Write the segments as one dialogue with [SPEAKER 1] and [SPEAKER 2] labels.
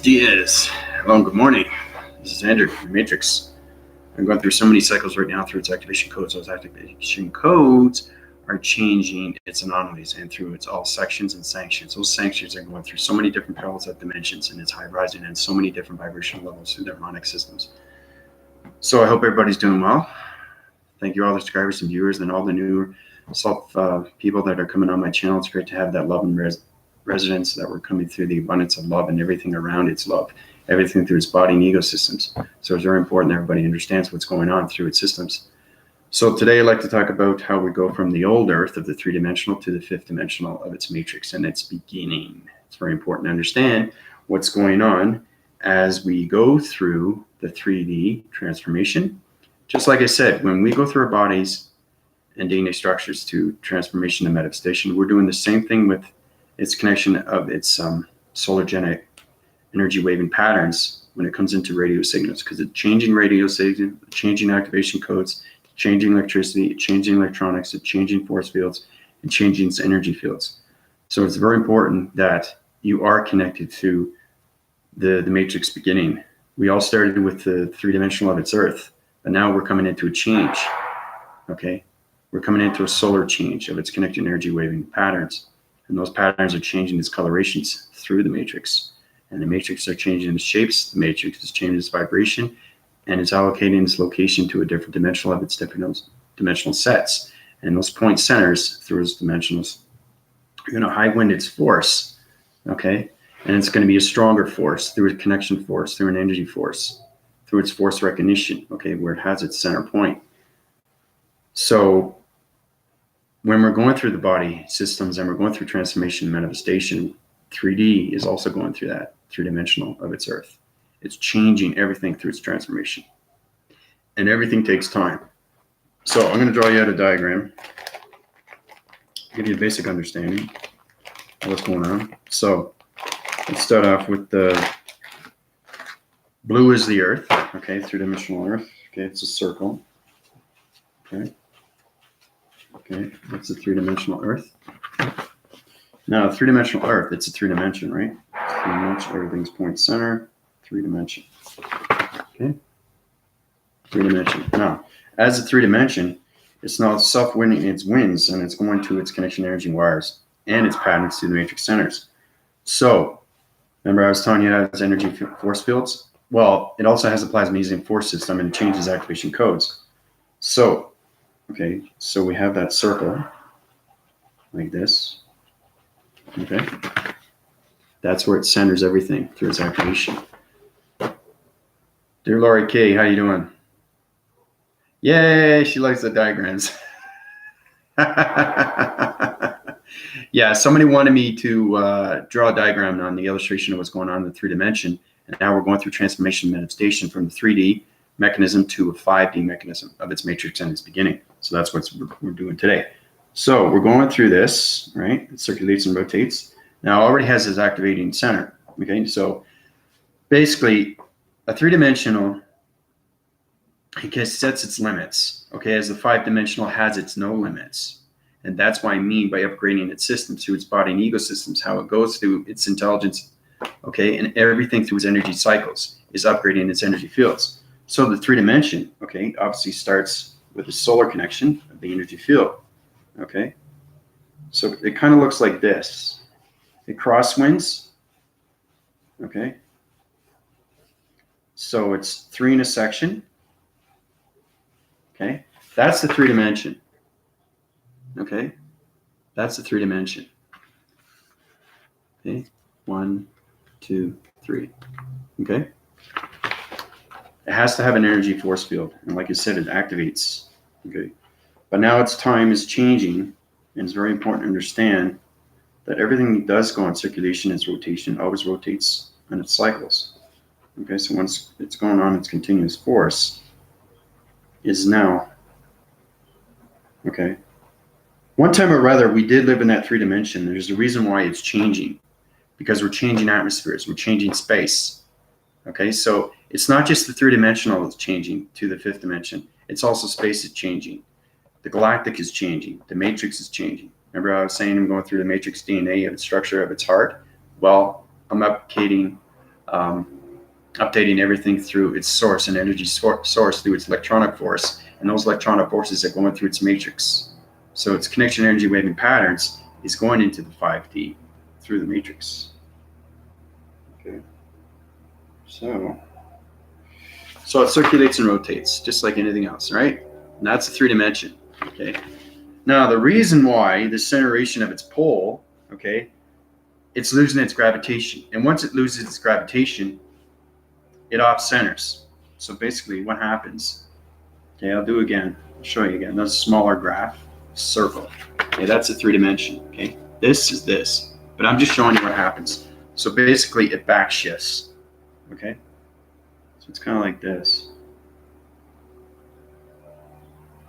[SPEAKER 1] Diaz. Hello and good morning. This is Andrew from Matrix. I'm going through so many cycles right now through its activation codes. Those activation codes are changing its anomalies and through its all sections and sanctions. Those sanctions are going through so many different parallels at dimensions, and it's high rising and so many different vibrational levels through their harmonic systems. So I hope everybody's doing well. Thank you all the subscribers and viewers and all the new people that are coming on my channel. It's great to have that love and residents that were coming through the abundance of love and everything around its love, everything through its body and ego systems. So it's very important that everybody understands what's going on through its systems. So today I'd like to talk about how we go from the old earth of the three-dimensional to the fifth dimensional of its matrix and its beginning. It's very important to understand what's going on as we go through the 3D transformation. Just like I said, when we go through our bodies and DNA structures to transformation and manifestation, we're doing the same thing with its connection of its solargenic energy waving patterns when it comes into radio signals, because it's changing radio signals, changing activation codes, changing electricity, changing electronics, it's changing force fields, and changing its energy fields. So it's very important that you are connected to the matrix beginning. We all started with the three-dimensional of its earth, but now we're coming into a change, okay? We're coming into a solar change of its connected energy waving patterns. And those patterns are changing its colorations through the matrix. And the matrix are changing its shapes. The matrix is changing its vibration. And it's allocating its location to a different dimensional of its different dimensional sets. And those point centers through its dimensionals are going to high wind its force, okay? And it's going to be a stronger force through a connection force, through an energy force, through its force recognition, okay, where it has its center point. So when we're going through the body systems and we're going through transformation and manifestation, 3D is also going through that three-dimensional of its earth. It's changing everything through its transformation. And everything takes time. So I'm going to draw you out a diagram, give you a basic understanding of what's going on. So let's start off with the blue is the earth, okay, three-dimensional earth. Okay, it's a circle. Okay. Okay, that's a three-dimensional earth. Now, three-dimensional earth, it's a three-dimension, right? Three-dimension, everything's point center, three-dimension. Okay, three-dimension. Now, as a three-dimension, it's now self-winning its winds, and it's going to its connection energy wires and its patterns to the matrix centers. So, remember I was telling you that it's energy force fields? Well, it also has a plasmasium force system and it changes activation codes. So, okay, so we have that circle like this, okay? That's where it centers everything through its activation. Dear Laurie K, how you doing? Yay, she likes the diagrams. Yeah, somebody wanted me to draw a diagram on the illustration of what's going on in the three-dimension, and now we're going through transformation and manifestation from the 3D mechanism to a 5D mechanism of its matrix and its beginning. So that's what we're doing today. So we're going through this, right? It circulates and rotates. Now it already has its activating center, okay? So basically a three-dimensional, it sets its limits, okay? As the five-dimensional has its no limits. And that's why I mean by upgrading its systems through its body and ego systems, how it goes through its intelligence, okay? And everything through its energy cycles is upgrading its energy fields. So the three-dimension, okay, obviously starts with the solar connection of the energy field, okay? So it kind of looks like this. It crosswinds, okay? So it's 3 in a section, okay? That's the three-dimension, okay? That's the three-dimension, okay? 1, 2, 3, okay? It has to have an energy force field. And like I said, it activates. Okay. But now its time is changing. And it's very important to understand that everything that does go on circulation, its rotation, always rotates on its cycles. Okay. So once it's going on its continuous force is now, okay. One time or rather, we did live in that three dimension. There's a reason why it's changing, because we're changing atmospheres. We're changing space. Okay. So it's not just the three-dimensional that's changing to the fifth dimension. It's also space is changing. The galactic is changing. The matrix is changing. Remember I was saying I'm going through the matrix DNA of its structure of its heart? Well, I'm updating updating everything through its source and energy source through its electronic force. And those electronic forces are going through its matrix. So its connection energy waving patterns is going into the 5D through the matrix. Okay. So it circulates and rotates just like anything else, right? And that's the 3-dimension. Okay. Now the reason why the centration of its pole, okay, it's losing its gravitation. And once it loses its gravitation, it off centers. So basically what happens, okay, I'll do again, I'll show you again. That's a smaller graph, circle. Okay, that's a 3-dimension, okay? This is this, but I'm just showing you what happens. So basically it back shifts, okay? So it's kind of like this,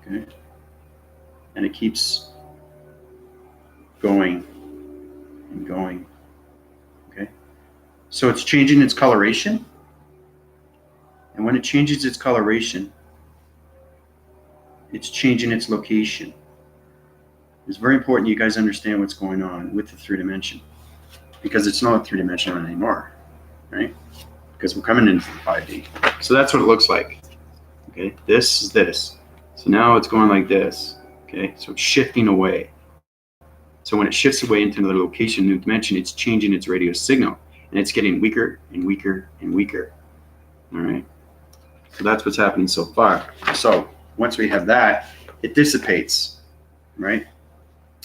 [SPEAKER 1] okay? And it keeps going and going, okay? So it's changing its coloration. And when it changes its coloration, it's changing its location. It's very important you guys understand what's going on with the 3-dimension, because it's not 3-dimensional anymore, right? Because we're coming into the 5D. So that's what it looks like. Okay, this is this. So now it's going like this. Okay, so it's shifting away. So when it shifts away into another location, new dimension, it's changing its radio signal, and it's getting weaker and weaker and weaker. All right. So that's what's happening so far. So once we have that, it dissipates, right?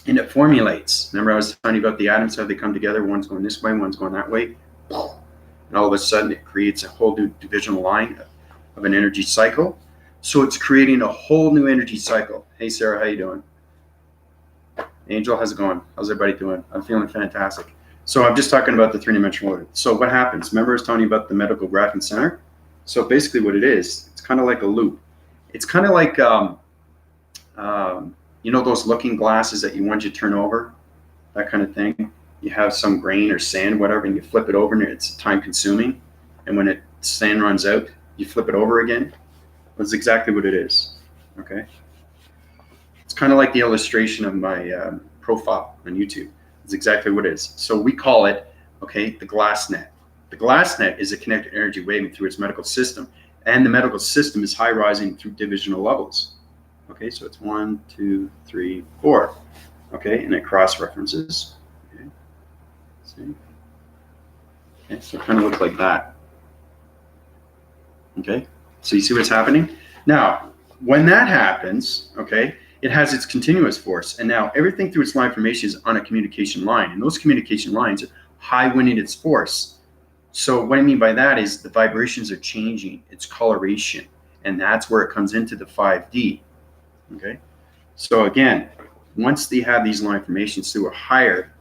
[SPEAKER 1] And it formulates. Remember I was telling you about the atoms, how they come together, one's going this way, one's going that way. And all of a sudden it creates a whole new divisional line of an energy cycle. So it's creating a whole new energy cycle. Hey Sarah, how you doing? Angel, how's it going? How's everybody doing? I'm feeling fantastic. So I'm just talking about the 3-dimensional order. So what happens? Remember I was telling you about the medical graphing center? So basically what it is, it's kind of like a loop. It's kind of like, you know, those looking glasses that once you turn over, that kind of thing. You have some grain or sand, whatever, and you flip it over and it's time consuming. And when sand runs out, you flip it over again. That's exactly what it is, okay? It's kind of like the illustration of my profile on YouTube. It's exactly what it is. So we call it, okay, the glass net. The glass net is a connected energy waving through its medical system, and the medical system is high rising through divisional levels. Okay, so it's 1, 2, 3, 4. Okay, and it cross references. Okay, see. Okay, so it kind of looks like that. Okay, so you see what's happening? Now, when that happens, okay, it has its continuous force, and now everything through its line formation is on a communication line, and those communication lines are high winning its force. So what I mean by that is the vibrations are changing, its coloration, and that's where it comes into the 5D, okay? So again, once they have these line formations through a higher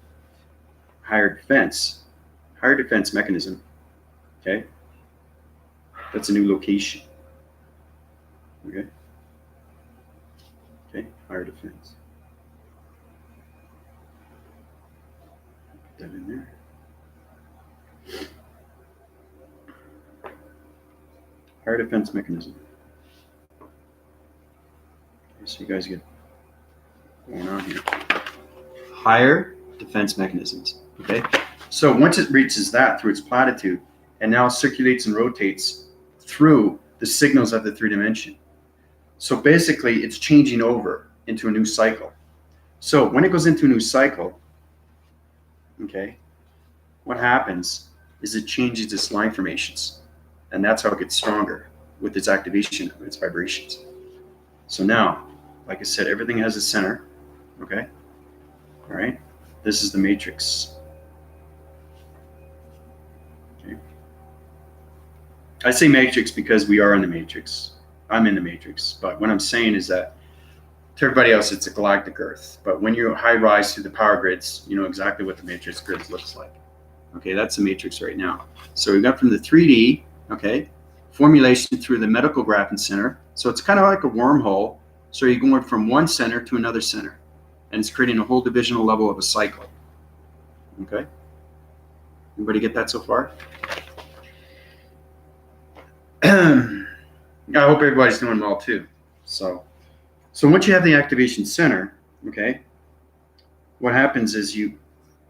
[SPEAKER 1] defense mechanism, okay? That's a new location, okay? Okay, higher defense. Put that in there. Higher defense mechanism. Okay, so you guys get going on here. Higher defense mechanisms. Okay, so once it reaches that through its platitude, and now circulates and rotates through the signals of the 3-dimension. So basically, it's changing over into a new cycle. So when it goes into a new cycle, okay, what happens is it changes its line formations. And that's how it gets stronger with its activation of its vibrations. So now, like I said, everything has a center, okay? All right, this is the matrix. Okay. I say matrix because we are in the matrix. I'm in the matrix, but what I'm saying is that to everybody else, it's a galactic Earth. But when you high rise through the power grids, you know exactly what the matrix grid looks like. Okay, that's the matrix right now. So we got from the 3D, okay, formulation through the medical graphing center. So it's kind of like a wormhole. So you're going from one center to another center, and it's creating a whole divisional level of a cycle. Okay, everybody get that so far? I hope everybody's doing well too. So once you have the activation center, okay, what happens is you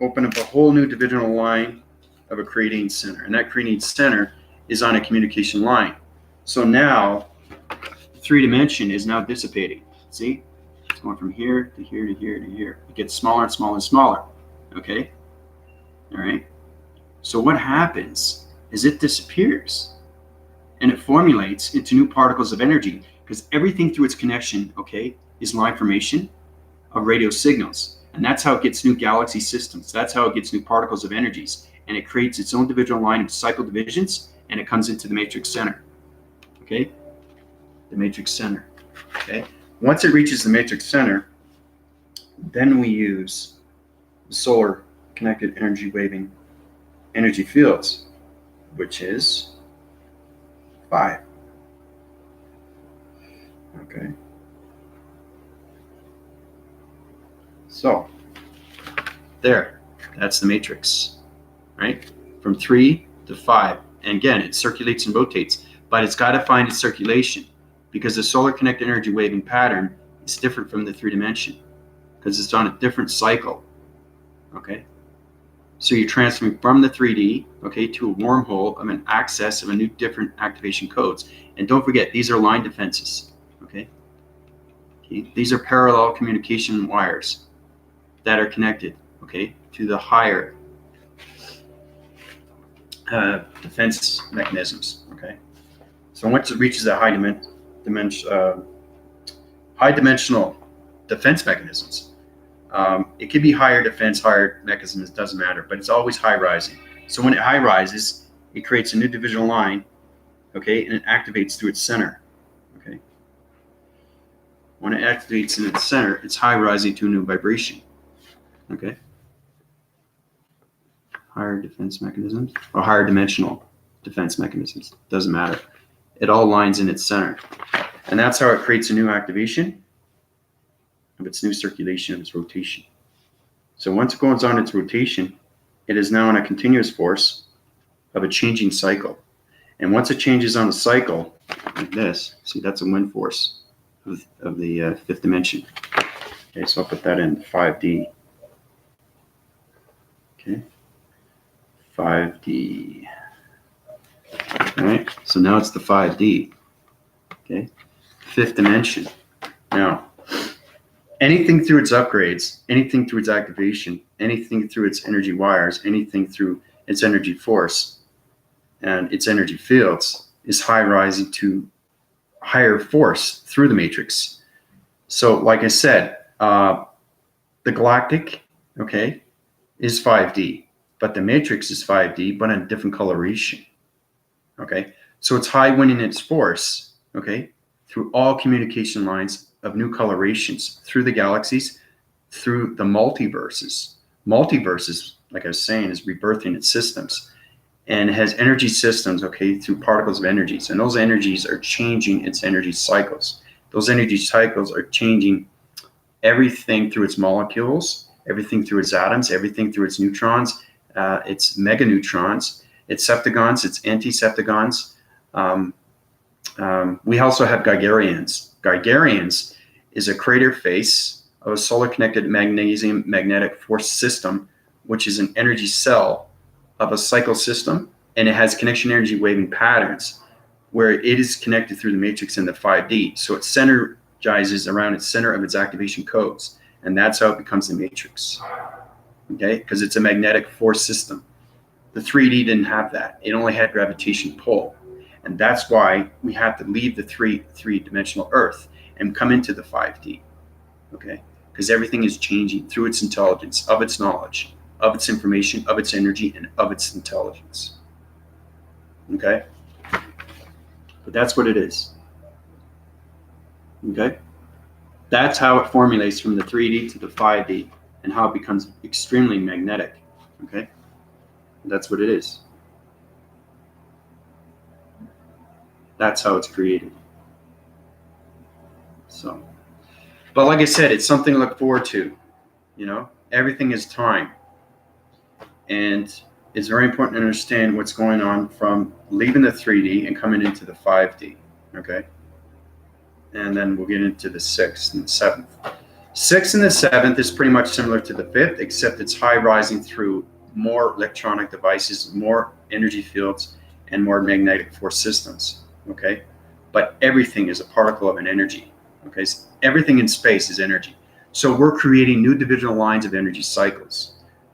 [SPEAKER 1] open up a whole new divisional line of a creating center, and that creating center is on a communication line. So now, three dimension is now dissipating. See, it's going from here to here to here to here. It gets smaller and smaller and smaller. Okay, all right. So what happens is it disappears, and it formulates into new particles of energy, because everything through its connection, okay, is line formation of radio signals. And that's how it gets new galaxy systems. That's how it gets new particles of energies. And it creates its own individual line of cycle divisions, and it comes into the matrix center. Okay? The matrix center. Okay? Once it reaches the matrix center, then we use the solar connected energy waving energy fields, which is 5. Okay. So, there, that's the matrix, right? From 3 to 5. And again, it circulates and rotates, but it's got to find its circulation, because the solar connected energy waving pattern is different from the 3 dimension, because it's on a different cycle, okay? So you're transferring from the 3D, okay, to a wormhole of an access of a new different activation codes. And don't forget, these are line defenses, okay? These are parallel communication wires that are connected, okay, to the higher defense mechanisms, okay? So once it reaches the high dimensional defense mechanisms, it could be higher defense, higher mechanisms, doesn't matter, but it's always high rising. So when it high rises, it creates a new divisional line, okay, and it activates through its center, okay? When it activates in its center, it's high rising to a new vibration. Okay. Higher defense mechanisms or higher dimensional defense mechanisms. Doesn't matter. It all lines in its center. And that's how it creates a new activation of its new circulation of its rotation. So once it goes on its rotation, it is now in a continuous force of a changing cycle. And once it changes on the cycle, like this, see, that's a wind force of the 5th dimension. Okay, so I'll put that in 5D. Okay, 5D. All right, so now it's the 5D. Okay, 5th dimension. Now, anything through its upgrades, anything through its activation, anything through its energy wires, anything through its energy force and its energy fields is high rising to higher force through the matrix. So, like I said, the galactic, okay, is 5D, but the matrix is 5D, but in a different coloration. Okay, so it's high winning its force, okay, through all communication lines of new colorations, through the galaxies, through the multiverses. Multiverses, like I was saying, is rebirthing its systems, and it has energy systems, okay, through particles of energies, and those energies are changing its energy cycles. Those energy cycles are changing everything through its molecules, everything through its atoms, everything through its neutrons, its meganeutrons, its septagons, its anti-septagons. We also have Geigerians. Geigerians is a crater face of a solar-connected magnesium magnetic force system, which is an energy cell of a cycle system, and it has connection energy waving patterns where it is connected through the matrix in the 5D. So it synergizes around its center of its activation codes. And that's how it becomes the matrix, okay? Because it's a magnetic force system. The 3D didn't have that. It only had gravitation pull. And that's why we have to leave the three-dimensional Earth and come into the 5D, okay? Because everything is changing through its intelligence, of its knowledge, of its information, of its energy, and of its intelligence, okay? But that's what it is, okay? That's how it formulates from the 3D to the 5D, and how it becomes extremely magnetic, okay? That's what it is. That's how it's created. So, but like I said, it's something to look forward to, you know? Everything is time. And it's very important to understand what's going on from leaving the 3D and coming into the 5D, okay? And then we'll get into the 6th and the 7th. 6th and the 7th is pretty much similar to the 5th, except it's high rising through more electronic devices, more energy fields, and more magnetic force systems, okay? But everything is a particle of an energy, okay? So everything in space is energy. So we're creating new divisional lines of energy cycles,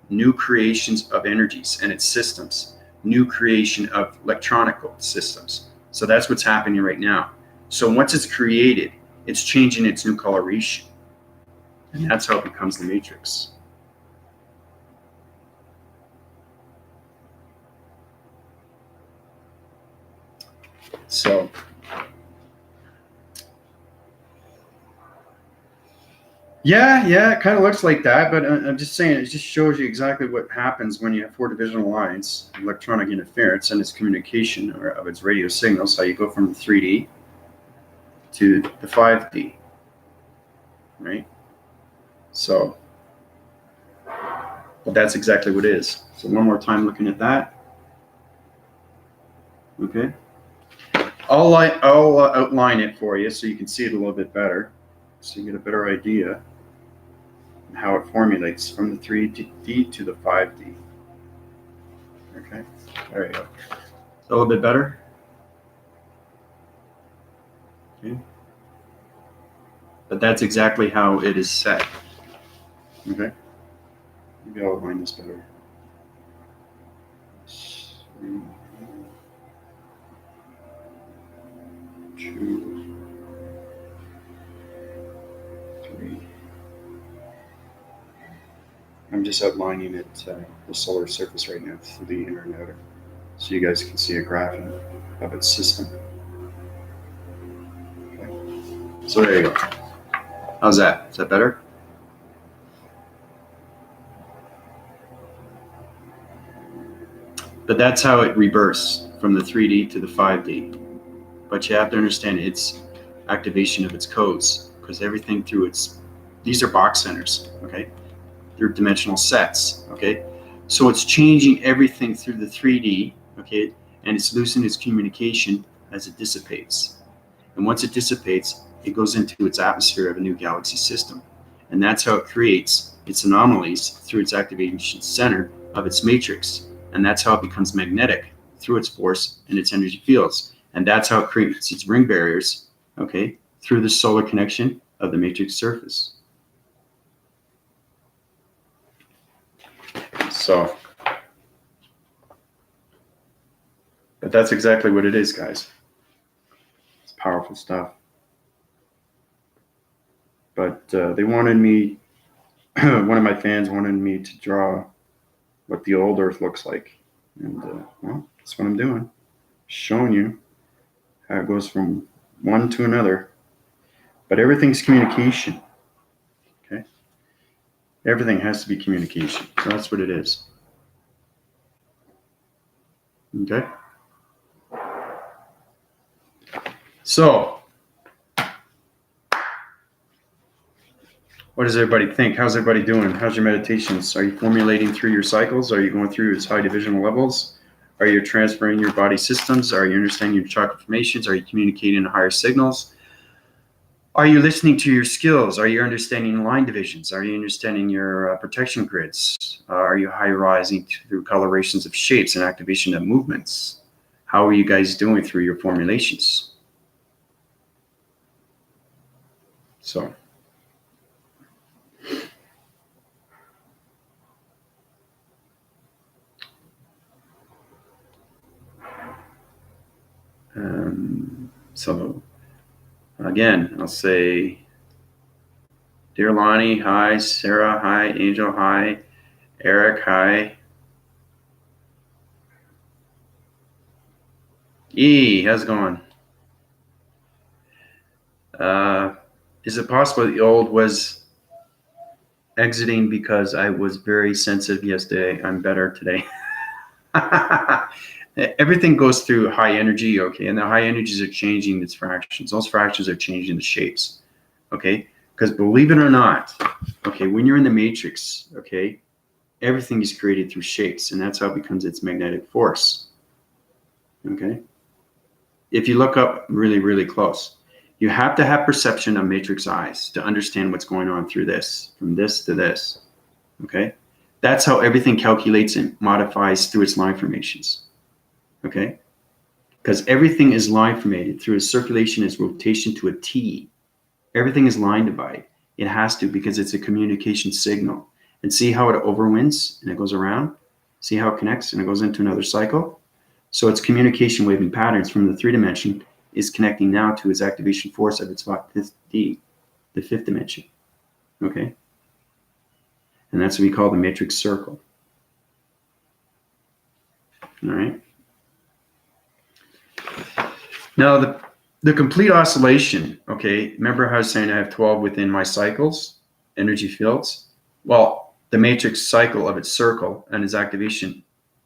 [SPEAKER 1] new creations of energies and its systems, new creation of electronical systems. So that's what's happening right now. So once it's created, it's changing its new coloration. And that's how it becomes the matrix. So yeah, it kind of looks like that, but I'm just saying it just shows you exactly what happens when you have four divisional lines, electronic interference, and its communication of its radio signals, how you go from the 3D to the 5D, right? So, but that's exactly what it is. So one more time looking at that. Okay. I'll outline it for you so you can see it a little bit better, so you get a better idea how it formulates from the 3D to the 5D. Okay, there you go. A little bit better. Okay. But that's exactly how it is set. Okay. Maybe I'll outline this better. 3, 2, 3. I'm just outlining it, the solar surface right now through the inner and outer, so you guys can see a graphing of its system. Okay. So there you go. How's that? Is that better? But that's how it reverses from the 3D to the 5D. But you have to understand its activation of its codes, because everything through these are box centers, okay? They're dimensional sets, okay? So it's changing everything through the 3D, okay? And it's losing its communication as it dissipates. And once it dissipates, it goes into its atmosphere of a new galaxy system. And that's how it creates its anomalies through its activation center of its matrix. And that's how it becomes magnetic through its force and its energy fields. And that's how it creates its ring barriers, okay, through the solar connection of the matrix surface. So, but that's exactly what it is, guys. It's powerful stuff. But they wanted me, one of my fans wanted me to draw what the old Earth looks like. And, well, that's what I'm doing. Showing you how it goes from one to another. But everything's communication. Okay? Everything has to be communication. So that's what it is. Okay? So, what does everybody think? How's everybody doing? How's your meditations? Are you formulating through your cycles? Are you going through its high divisional levels? Are you transferring your body systems? Are you understanding your chakra formations? Are you communicating in higher signals? Are you listening to your skills? Are you understanding line divisions? Are you understanding your protection grids? Are you high rising through colorations of shapes and activation of movements? How are you guys doing through your formulations? So, so again, I'll say, dear Lonnie, hi. Sarah, hi. Angel, hi. Eric, hi. How's it going? Is it possible the old was exiting because I was very sensitive yesterday? I'm better today. Everything goes through high energy, okay? And the high energies are changing its fractions. Those fractions are changing the shapes, okay? Because believe it or not, okay, when you're in the matrix, okay, everything is created through shapes, and that's how it becomes its magnetic force, okay? If you look up really, really close, you have to have perception of matrix eyes to understand what's going on through this, from this to this, okay? That's how everything calculates and modifies through its line formations. Okay? Because everything is line formated through its circulation, its rotation to a T. Everything is line divide. It has to, because it's a communication signal. And see how it overwinds and it goes around? See how it connects and it goes into another cycle? So its communication waving patterns from the 3-dimension is connecting now to its activation force of its 5D, the 5th dimension. Okay? And that's what we call the matrix circle. All right? Now, the complete oscillation, okay, remember how I was saying I have 12 within my cycles, energy fields? Well, the matrix cycle of its circle and its activation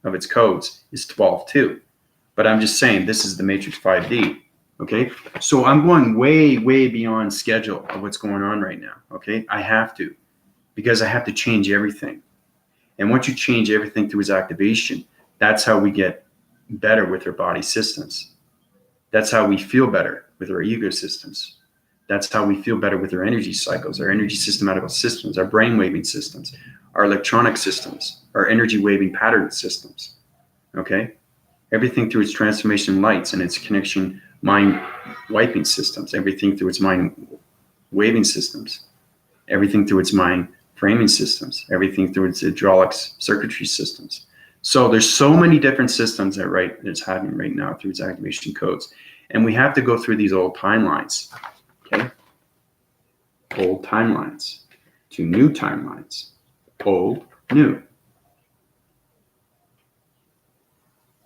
[SPEAKER 1] of its codes is 12 too. But I'm just saying this is the matrix 5D, okay? So I'm going way, way beyond schedule of what's going on right now, okay? I have to, because I have to change everything. And once you change everything through its activation, that's how we get better with our body systems. That's how we feel better with our ego systems. That's how we feel better with our energy cycles, our energy systematical systems, our brain waving systems, our electronic systems, our energy waving pattern systems. Okay? Everything through its transformation lights and its connection mind wiping systems, everything through its mind waving systems, everything through its mind framing systems, everything through its hydraulics circuitry systems. So there's so many different systems that it's having right now through its activation codes. And we have to go through these old timelines. Okay? Old timelines to new timelines. Old, new.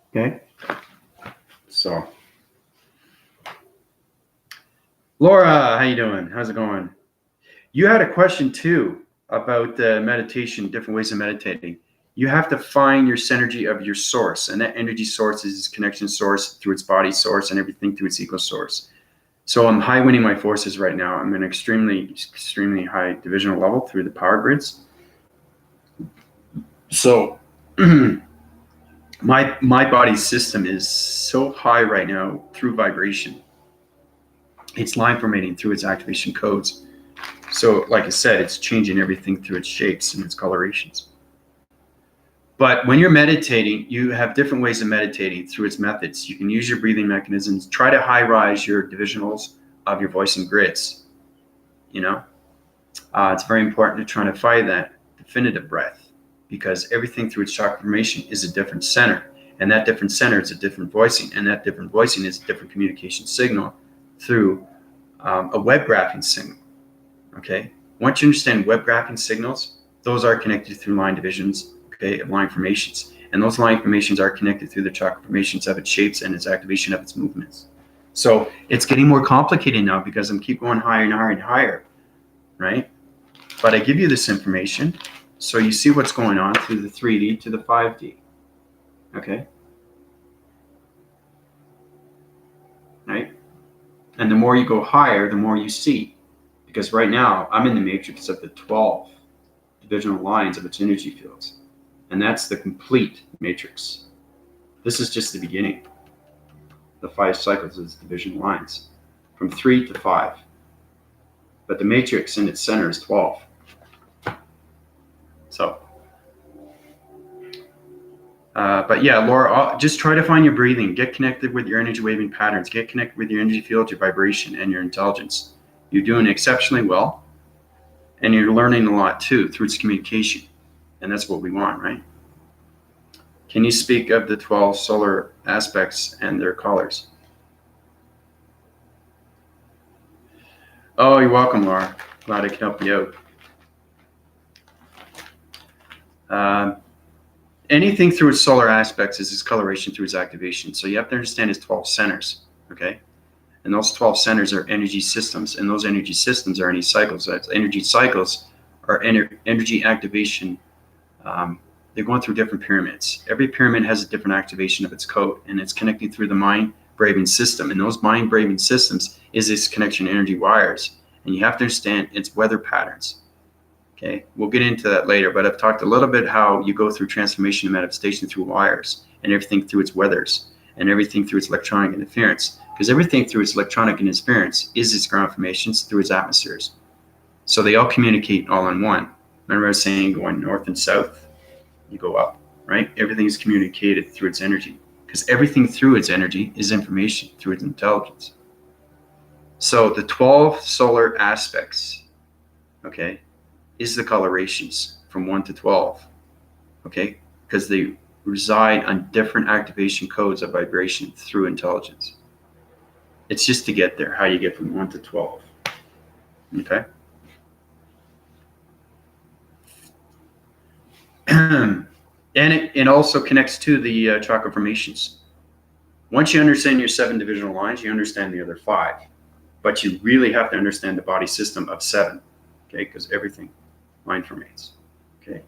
[SPEAKER 1] Okay? So, Laura, how you doing? How's it going? You had a question too about meditation, different ways of meditating. You have to find your synergy of your source, and that energy source is its connection source through its body source and everything through its ego source. So I'm high winning my forces right now. I'm in extremely, extremely high divisional level through the power grids. So my body system is so high right now through vibration. It's line formating through its activation codes. So like I said, it's changing everything through its shapes and its colorations. But when you're meditating, you have different ways of meditating through its methods. You can use your breathing mechanisms. Try to high rise your divisionals of your voice and grids. You know, it's very important to try to find that definitive breath, because everything through its chakra formation is a different center. And that different center is a different voicing. And that different voicing is a different communication signal through a web graphing signal. Okay. Once you understand web graphing signals, those are connected through line divisions. Okay, of line formations, and those line formations are connected through the chakra formations of its shapes and its activation of its movements. So it's getting more complicated now because I'm keep going higher and higher and higher, right? But I give you this information so you see what's going on through the 3D to the 5D. Okay, right? And the more you go higher, the more you see, because right now I'm in the matrix of the 12 divisional lines of its energy fields. And that's the complete matrix. This is just the beginning. The 5 cycles is division lines from 3 to 5. But the matrix in its center is 12. So, but yeah, Laura, just try to find your breathing. Get connected with your energy waving patterns. Get connected with your energy field, your vibration, and your intelligence. You're doing exceptionally well. And you're learning a lot too through its communication. And that's what we want, right? Can you speak of the 12 solar aspects and their colors? Oh, you're welcome, Laura. Glad I can help you out. Anything through its solar aspects is its coloration through its activation. So you have to understand its 12 centers, okay? And those 12 centers are energy systems, and those energy systems are energy cycles. That's energy cycles are energy activation. They're going through different pyramids. Every pyramid has a different activation of its code, and it's connecting through the mind braving system. And those mind braving systems is its connection energy wires. And you have to understand its weather patterns. Okay, we'll get into that later, but I've talked a little bit how you go through transformation and manifestation through wires, and everything through its weathers, and everything through its electronic interference. Because everything through its electronic interference is its ground formations through its atmospheres. So they all communicate all in one. Remember I was saying going north and south? you go up, right? Everything is communicated through its energy, because everything through its energy is information through its intelligence. So the 12 solar aspects, okay, is the colorations from 1 to 12, okay, because they reside on different activation codes of vibration through intelligence. It's just to get there, how you get from 1 to 12, okay? And it also connects to the chakra formations. Once you understand your 7 divisional lines, you understand the other 5. But you really have to understand the body system of 7, okay? Because everything line formates, okay?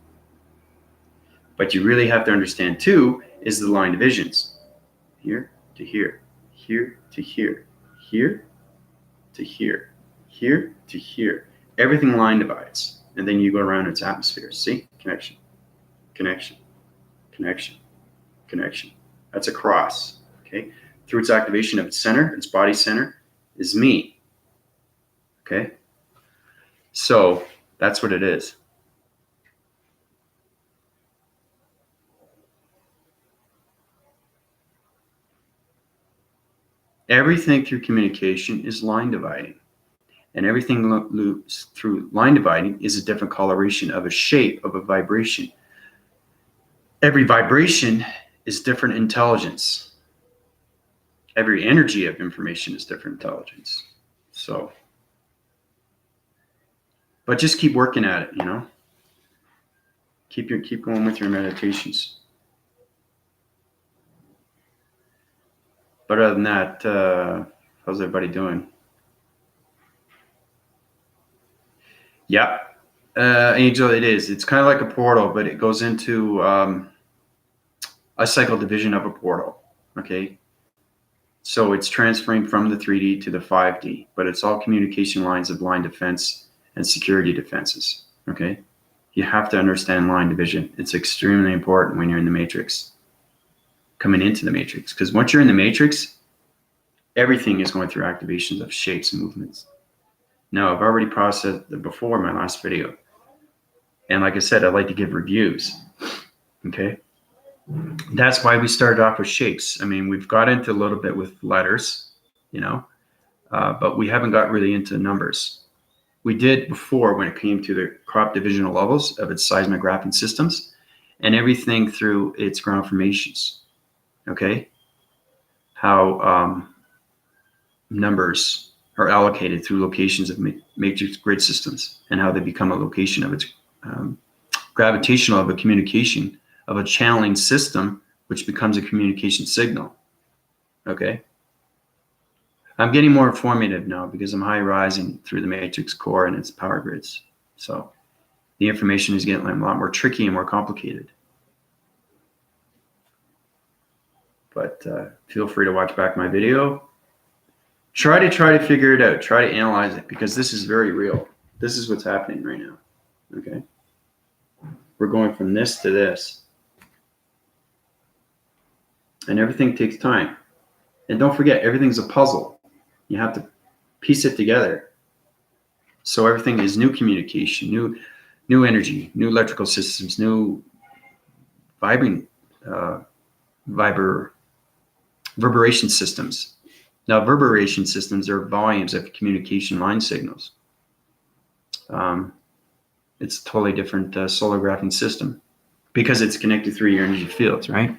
[SPEAKER 1] But you really have to understand, too, is the line divisions. Here to here, here to here, here to here, here to here. Everything line divides. And then you go around its atmosphere. See? Connection, connection, connection, connection. That's a cross, okay? Through its activation of its center, its body center, is me, okay? So that's what it is. Everything through communication is line dividing. And everything through line dividing is a different coloration of a shape of a vibration. Every vibration is different intelligence. Every energy of information is different intelligence. So, but just keep working at it, you know. Keep going with your meditations. But other than that, how's everybody doing? Yeah, Angel, it is. It's kind of like a portal, but it goes into a cycle division of a portal. Okay, so it's transferring from the 3D to the 5D, but it's all communication lines of line defense and security defenses. Okay, you have to understand line division. It's extremely important when you're in the matrix, coming into the matrix, because once you're in the matrix, everything is going through activations of shapes and movements. Now, I've already processed it before in my last video. And like I said, I like to give reviews. Okay. That's why we started off with shapes. I mean, we've got into a little bit with letters, you know, but we haven't got really into numbers. We did before when it came to the crop divisional levels of its seismographing systems and everything through its ground formations. Okay. How numbers are allocated through locations of matrix grid systems and how they become a location of its gravitational of a communication of a channeling system, which becomes a communication signal. Okay. I'm getting more informative now because I'm high rising through the matrix core and its power grids. So the information is getting a lot more tricky and more complicated. But feel free to watch back my video. Try to figure it out. Try to analyze it, because this is very real. This is what's happening right now. Okay. We're going from this to this. And everything takes time. And don't forget, everything's a puzzle. You have to piece it together. So everything is new communication, new energy, new electrical systems, new reverberation systems. Now, reverberation systems are volumes of communication line signals. It's a totally different solar graphing system because it's connected through your energy fields, right?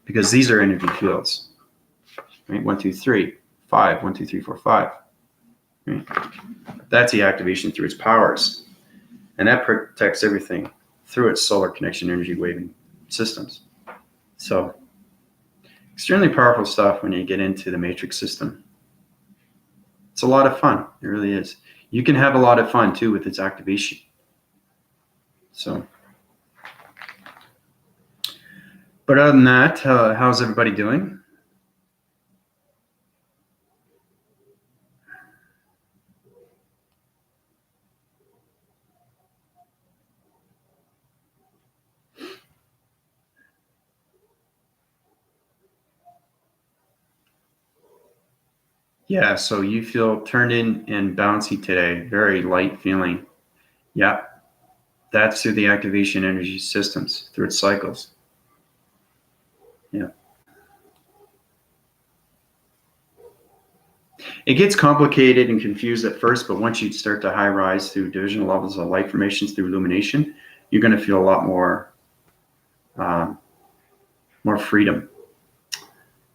[SPEAKER 1] Because these are energy fields, right? 1, 2, 3, 5, 1, 2, 3, 4, 5. Right? That's the activation through its powers. And that protects everything through its solar connection energy waving systems. So extremely powerful stuff when you get into the matrix system. It's a lot of fun. It really is. You can have a lot of fun too with its activation. So, but other than that, how's everybody doing? Yeah, so you feel turned in and bouncy today. Very light feeling. Yeah, That's through the activation energy systems, through its cycles. Yeah. It gets complicated and confused at first, but once you start to high rise through divisional levels of light formations through illumination, you're going to feel a lot more freedom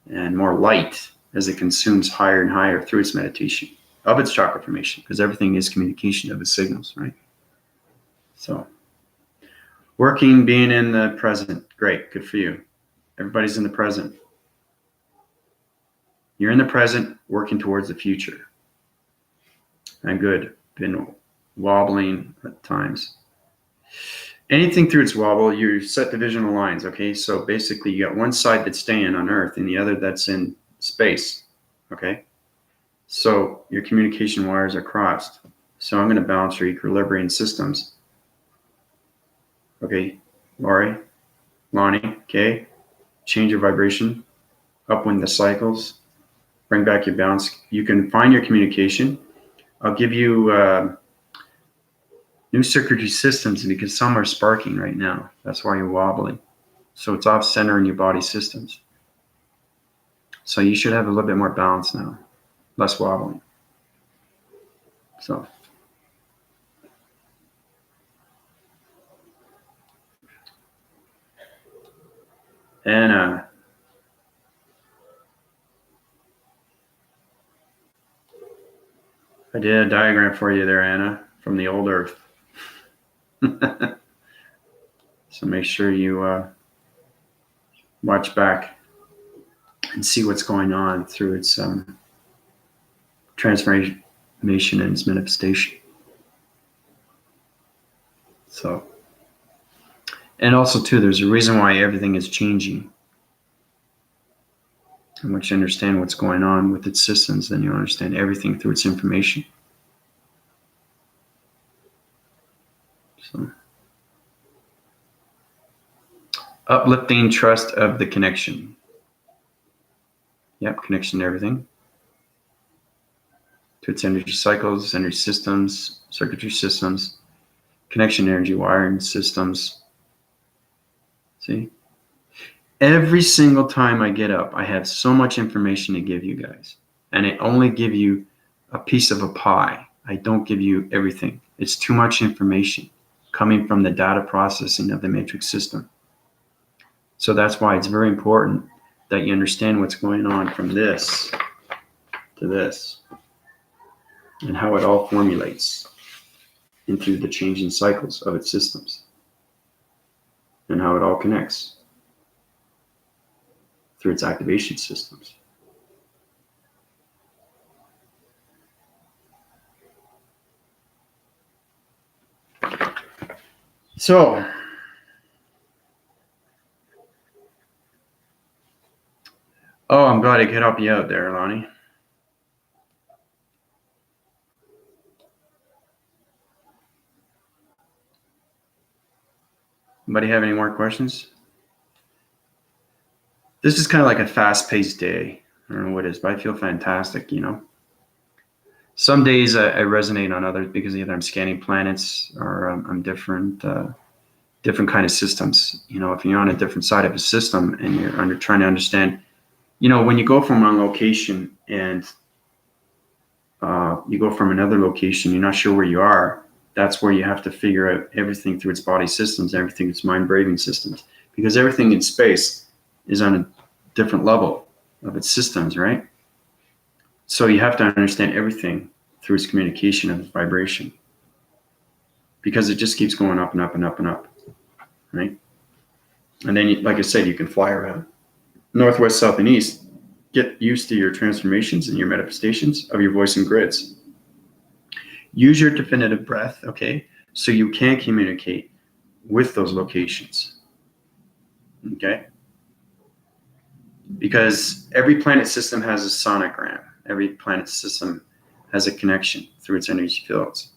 [SPEAKER 1] and more light as it consumes higher and higher through its meditation of its chakra formation, because everything is communication of its signals, right? So working, being in the present, great, good for you. Everybody's in the present. You're in the present, working towards the future. And good. Been wobbling at times. Anything through its wobble, you set divisional lines, okay? So basically you got one side that's staying on Earth and the other that's in space, okay? So your communication wires are crossed. So I'm going to balance your equilibrium systems. Okay, Laurie, Lonnie, okay? Change your vibration, upwind the cycles, bring back your balance. You can find your communication. I'll give you new circuitry systems because some are sparking right now. That's why you're wobbling. So it's off center in your body systems. So you should have a little bit more balance now, less wobbling. So. And I did a diagram for you there, Anna, from the old Earth. So make sure you watch back and see what's going on through its transformation and its manifestation. So, and also too, there's a reason why everything is changing. And once you understand what's going on with its systems, then you understand everything through its information. So, uplifting trust of the connection. Yep, connection to everything. To its energy cycles, energy systems, circuitry systems, connection energy wiring systems. See? Every single time I get up, I have so much information to give you guys. And I only give you a piece of a pie. I don't give you everything. It's too much information coming from the data processing of the matrix system. So that's why it's very important that you understand what's going on from this to this and how it all formulates into the changing cycles of its systems and how it all connects through its activation systems. So, oh, I'm glad I could help you out there, Lonnie. Anybody have any more questions? This is kind of like a fast-paced day. I don't know what it is, but I feel fantastic, you know. Some days I resonate on others because either I'm scanning planets or I'm different kind of systems. You know, if you're on a different side of a system and you're trying to understand, you know, when you go from one location and you go from another location, you're not sure where you are. That's where you have to figure out everything through its body systems, everything its mind braving systems, because everything in space is on a different level of its systems, right? So you have to understand everything through its communication and its vibration, because it just keeps going up and up and up and up, right? And then, like I said, you can fly around northwest, south, and east. Get used to your transformations and your manifestations of your voice and grids. Use your definitive breath, okay, so you can communicate with those locations, okay? Because every planet system has a sonogram. Every planet system has a connection through its energy fields.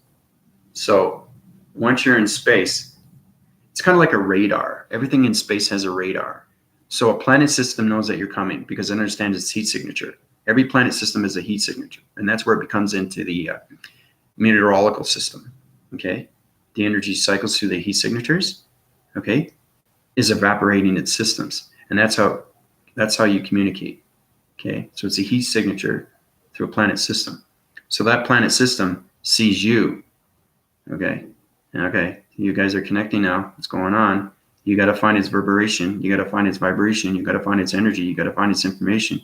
[SPEAKER 1] So once you're in space, it's kind of like a radar. Everything in space has a radar. So a planet system knows that you're coming because it understands its heat signature. Every planet system is a heat signature, and that's where it becomes into the meteorological system, okay? the energy cycles through the heat signatures, okay, is evaporating its systems. And that's how you communicate. Okay, so it's a heat signature through a planet system. So that planet system sees you. Okay, you guys are connecting now. What's going on? You got to find its reverberation. You got to find its vibration. You got to find its energy. You got to find its information.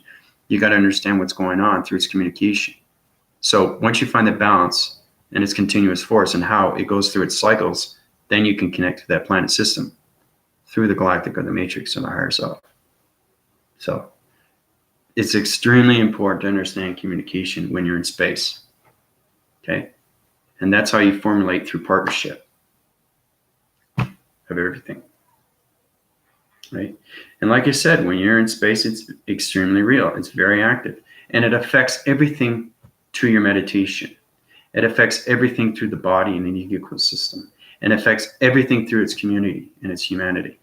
[SPEAKER 1] You got to understand what's going on through its communication. So once you find the balance and its continuous force and how it goes through its cycles, then you can connect to that planet system through the galactic or the matrix or the higher self. So it's extremely important to understand communication when you're in space. Okay? And that's how you formulate through partnership of everything. Right? And like I said, when you're in space, it's extremely real. It's very active. And it affects everything to your meditation. It affects everything through the body and the ecosystem. And affects everything through its community and its humanity.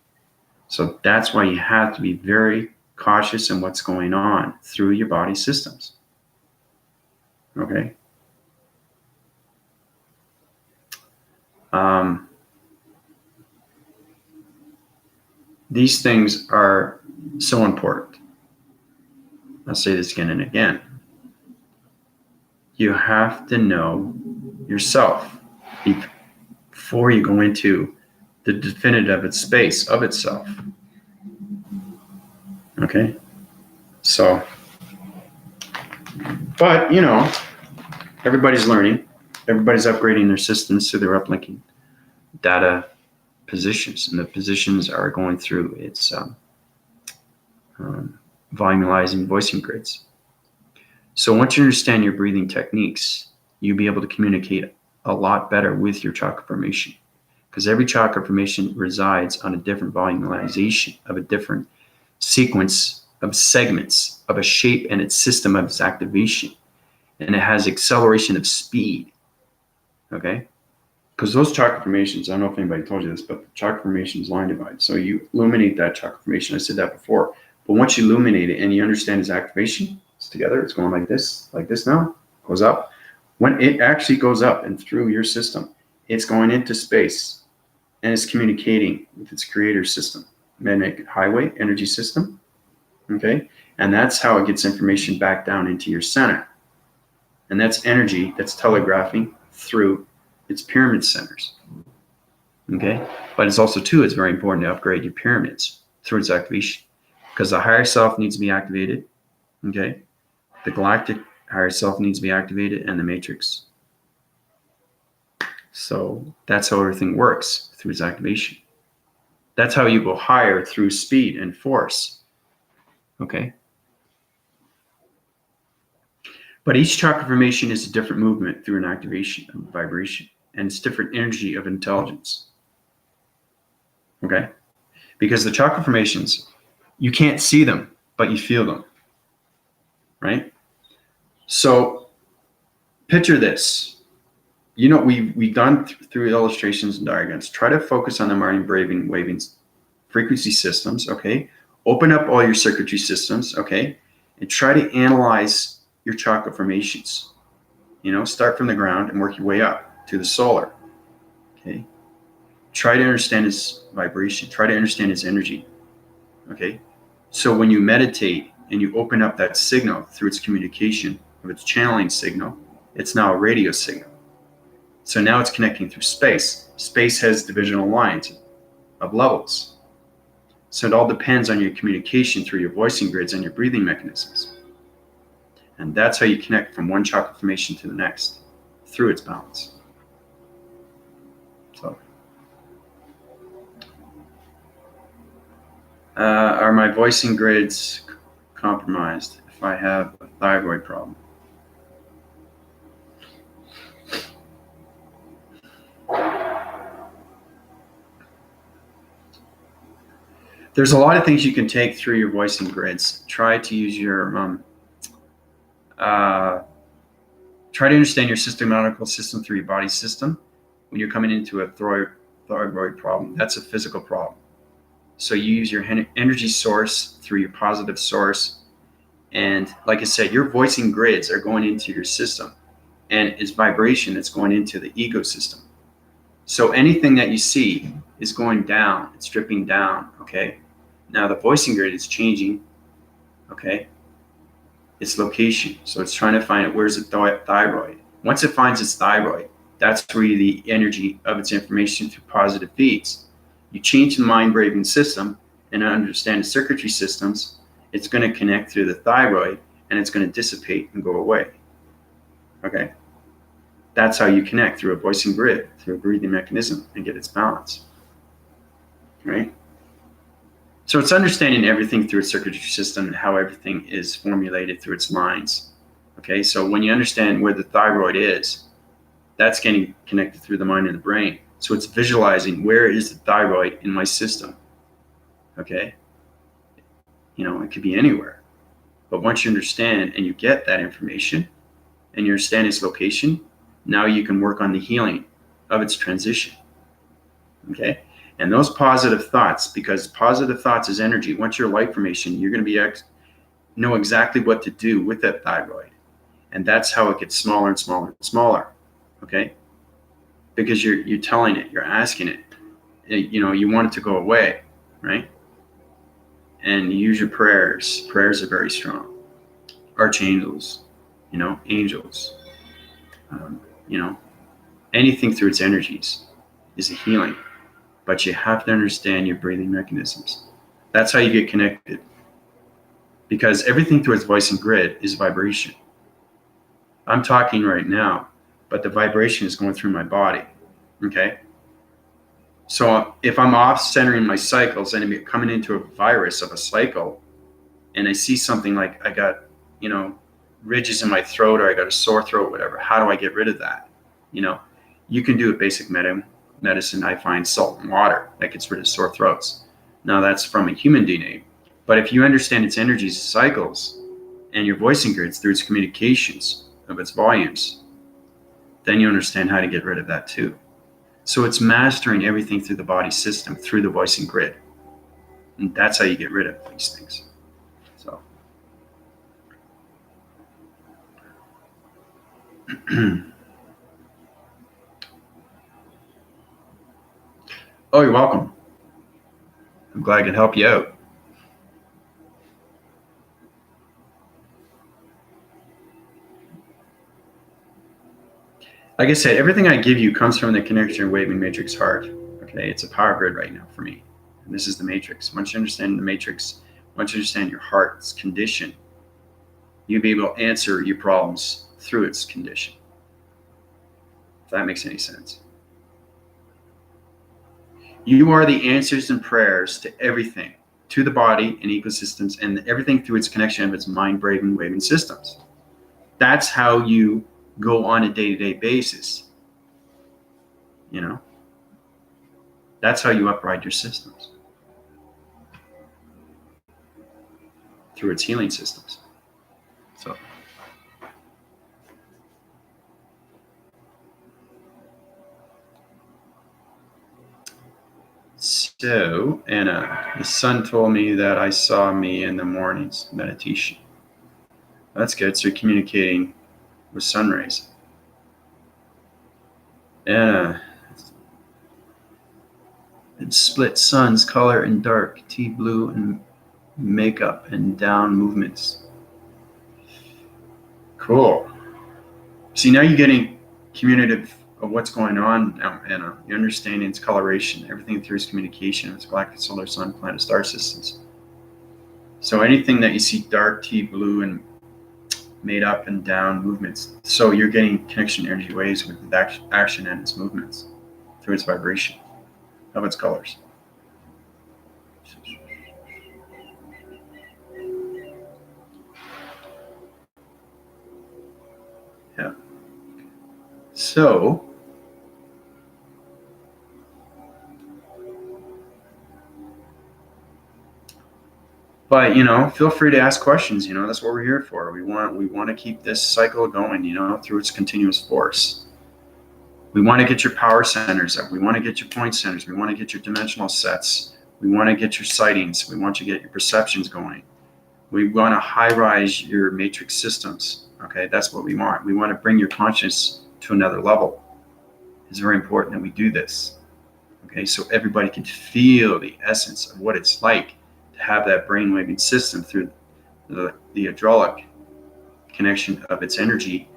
[SPEAKER 1] So that's why you have to be very cautious in what's going on through your body systems. Okay? These things are so important. I'll say this again and again. You have to know yourself before you go into the definitive space of itself. Okay? So, but, everybody's learning. Everybody's upgrading their systems, so they're uplinking data positions, and the positions are going through its volumizing voicing grids. So once you understand your breathing techniques, you'll be able to communicate a lot better with your chakra formation, because every chakra formation resides on a different volumization of a different sequence of segments of a shape and its system of its activation, and it has acceleration of speed. Okay? Because those chakra formations, I don't know if anybody told you this, but the chakra formation is line divide. So you illuminate that chakra formation. I said that before. But once you illuminate it and you understand its activation, it's together, it's going like this now, goes up. When it actually goes up and through your system, it's going into space and it's communicating with its creator system, magnetic highway energy system. Okay? And that's how it gets information back down into your center. And that's energy that's telegraphing through its pyramid centers. Okay? But it's also, too, it's very important to upgrade your pyramids through its activation, because the higher self needs to be activated. Okay? The galactic higher self needs to be activated, and the matrix. So that's how everything works, through its activation. That's how you go higher, through speed and force. Okay? But each chakra formation is a different movement through an activation of vibration, and it's different energy of intelligence. Okay? Because the chakra formations, you can't see them, but you feel them. Right? So picture this. We've done through illustrations and diagrams. Try to focus on the Martin Braving waving frequency systems. Okay? Open up all your circuitry systems. Okay? And try to analyze your chakra formations. Start from the ground and work your way up to the solar. Okay? Try to understand its vibration. Try to understand its energy. Okay? So when you meditate and you open up that signal through its communication of its channeling signal, it's now a radio signal. So now it's connecting through space. Space has divisional lines of levels. So it all depends on your communication through your voicing grids and your breathing mechanisms. And that's how you connect from one chakra formation to the next, through its balance. So, are my voicing grids compromised if I have a thyroid problem? There's a lot of things you can take through your voicing grids. Try to use your try to understand your systematical system through your body system when you're coming into a thyroid problem. That's a physical problem. So you use your energy source through your positive source. And like I said, your voicing grids are going into your system, and it's vibration that's going into the ecosystem. So anything that you see is going down, it's dripping down, okay? Now the voicing grid is changing, okay? Its location. So it's trying to find out where's the thyroid. Once it finds its thyroid, that's where the energy of its information through positive feeds. You change the mind-brain system and understand the circuitry systems, it's going to connect through the thyroid and it's going to dissipate and go away. Okay? That's how you connect through a voicing grid, through a breathing mechanism, and get its balance. Right? So it's understanding everything through its circuitry system and how everything is formulated through its lines. Okay, so when you understand where the thyroid is, that's getting connected through the mind and the brain. So it's visualizing where is the thyroid in my system. Okay, it could be anywhere. But once you understand and you get that information and you understand its location, now you can work on the healing of its transition. Okay. And those positive thoughts, because positive thoughts is energy. Once you're light formation, you're going to know exactly what to do with that thyroid. And that's how it gets smaller and smaller and smaller. Okay? Because you're telling it, you're asking it. You want it to go away, right? And you use your prayers. Prayers are very strong. Archangels, angels, anything through its energies is a healing. But you have to understand your breathing mechanisms. That's how you get connected. Because everything through its voicing grid is vibration. I'm talking right now, but the vibration is going through my body. Okay? So if I'm off-centering my cycles and I'm coming into a virus of a cycle, and I see something like I got, ridges in my throat, or I got a sore throat, whatever, how do I get rid of that? You can do a basic medicine. I find salt and water that gets rid of sore throats. Now that's from a human DNA. But if you understand its energies, cycles, and your voicing grids through its communications of its volumes, then you understand how to get rid of that too. So it's mastering everything through the body system, through the voicing grid. And that's how you get rid of these things. So. Oh, you're welcome. I'm glad I could help you out. Like I said, everything I give you comes from the connection waving matrix heart. Okay, it's a power grid right now for me. And this is the matrix. Once you understand the matrix, once you understand your heart's condition, you'll be able to answer your problems through its condition. If that makes any sense. You are the answers and prayers to everything, to the body and ecosystems, and everything through its connection of its mind, brain, and waving systems. That's how you go on a day-to-day basis. That's how you upright your systems. Through its healing systems. So, Anna, the sun told me that I saw me in the mornings meditation. That's good. So you're communicating with sun rays. Anna, it's split suns, color and dark, tea blue and makeup and down movements. Cool. See, now you're getting communicative of what's going on now, Anna. You're understanding its coloration, everything through its communication, its galactic solar sun, planet, star systems. So anything that you see dark, tea blue, and made up and down movements. So you're getting connection energy waves with the action and its movements through its vibration of its colors. Yeah. So but feel free to ask questions. That's what we're here for. We want to keep this cycle going, through its continuous force. We want to get your power centers up. We want to get your point centers. We want to get your dimensional sets. We want to get your sightings. We want you to get your perceptions going. We want to high-rise your matrix systems. Okay, that's what we want. We want to bring your consciousness to another level. It's very important that we do this. Okay, so everybody can feel the essence of what it's like to have that brainwaving system through the hydraulic connection of its energy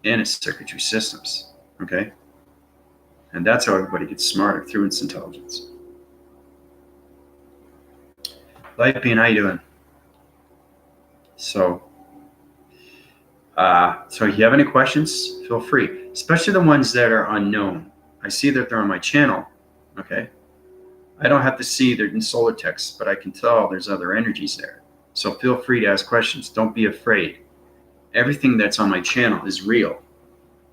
[SPEAKER 1] and its circuitry systems. Okay, and that's how everybody gets smarter through its intelligence. Life being, how you doing? So if you have any questions, feel free, especially the ones that are unknown. I see that they're on my channel. Okay, I don't have to see they're in solar text, but I can tell there's other energies there. So feel free to ask questions. Don't be afraid. Everything that's on my channel is real.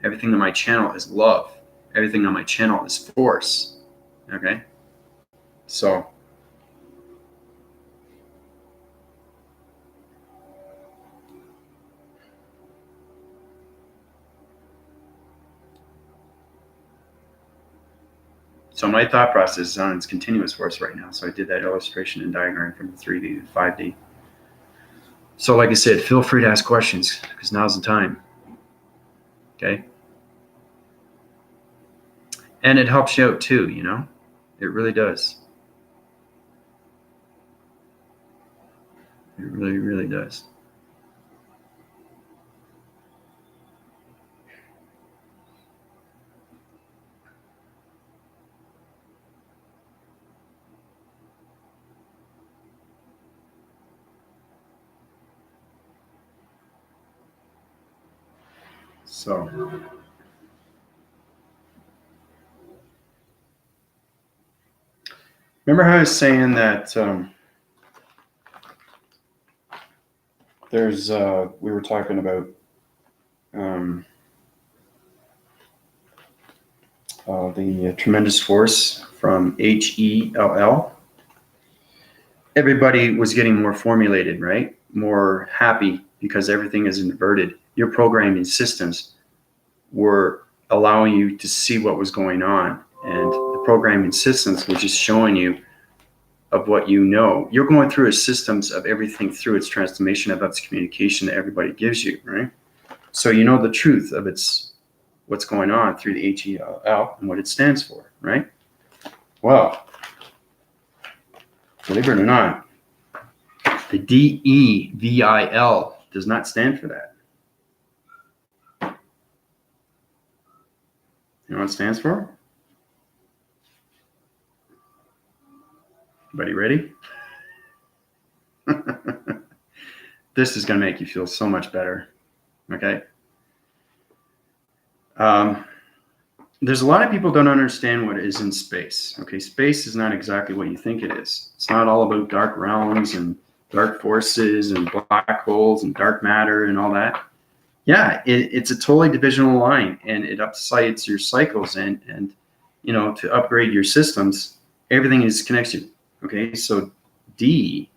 [SPEAKER 1] Everything on my channel is love. Everything on my channel is force. Okay? So my thought process is on its continuous force right now. So I did that illustration and diagram from the 3D to 5D. So like I said, feel free to ask questions because now's the time. Okay? And it helps you out too, you know? It really does. It really, really does. So remember how I was saying that we were talking about the tremendous force from HELL. Everybody was getting more formulated, right? More happy because everything is inverted. Your programming systems were allowing you to see what was going on. And the programming systems were just showing you of what you know. You're going through a systems of everything through its transformation of its communication that everybody gives you, right? So you know the truth of what's going on through the HELL and what it stands for, right? Well, believe it or not, the DEVIL does not stand for that. You know what it stands for? Everybody ready? This is going to make you feel so much better. Okay. There's a lot of people don't understand what is in space. Okay, space is not exactly what you think it is. It's not all about dark realms and dark forces and black holes and dark matter and all that. Yeah, it's a totally divisional line, and it upsides your cycles and you know, to upgrade your systems, everything is connected. Okay, so DEVIL.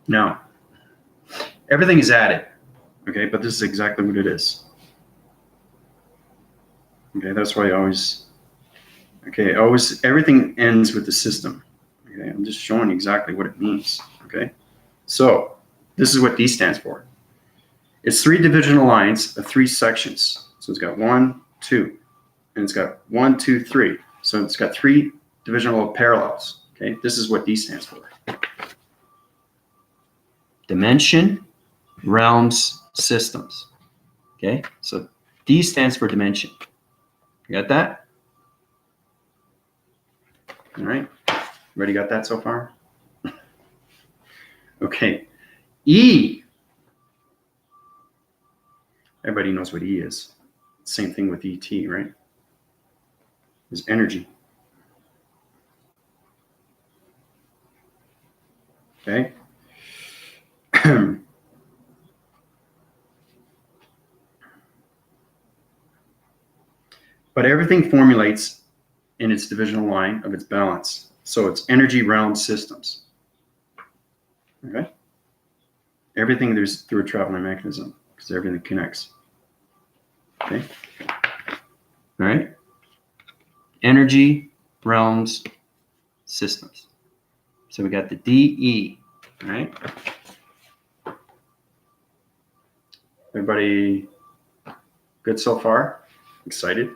[SPEAKER 1] Now, everything is added, okay, but this is exactly what it is. Okay, that's why everything ends with the system. Okay, I'm just showing you exactly what it means. Okay, so this is what D stands for. It's three divisional lines of three sections. So it's got 1, 2, and it's got 1, 2, 3. So it's got three divisional parallels. Okay, this is what D stands for. Dimension, realms, systems. Okay, so D stands for dimension. You got that? All right. Everybody got that so far? Okay. E. Everybody knows what E is. Same thing with ET, right? Is energy. Okay. But everything formulates in its divisional line of its balance. So it's energy realm systems. Okay. Everything there's through a traveling mechanism because everything connects. Okay. All right. Energy realms systems. So we got the DE, right? Everybody good so far? Excited?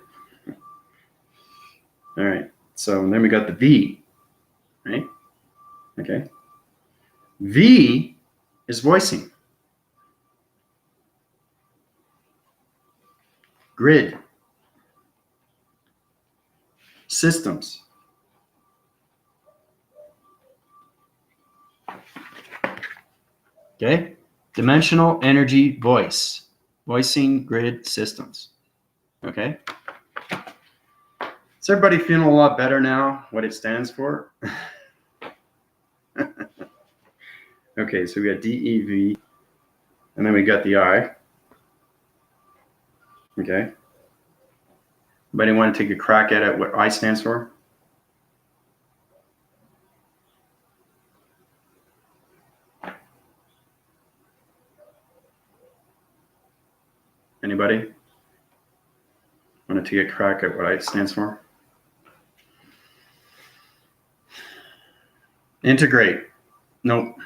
[SPEAKER 1] All right. So then we got the V, right? Okay. V is voicing. Grid. Systems. Okay. Dimensional energy voice. Voicing grid systems. Okay. Is everybody feeling a lot better now, what it stands for? Okay, so we got DEV, and then we got the I. Okay. Anybody want to take a crack at it, what I stands for? Anybody want to take a crack at what I stands for? Integrate. Nope.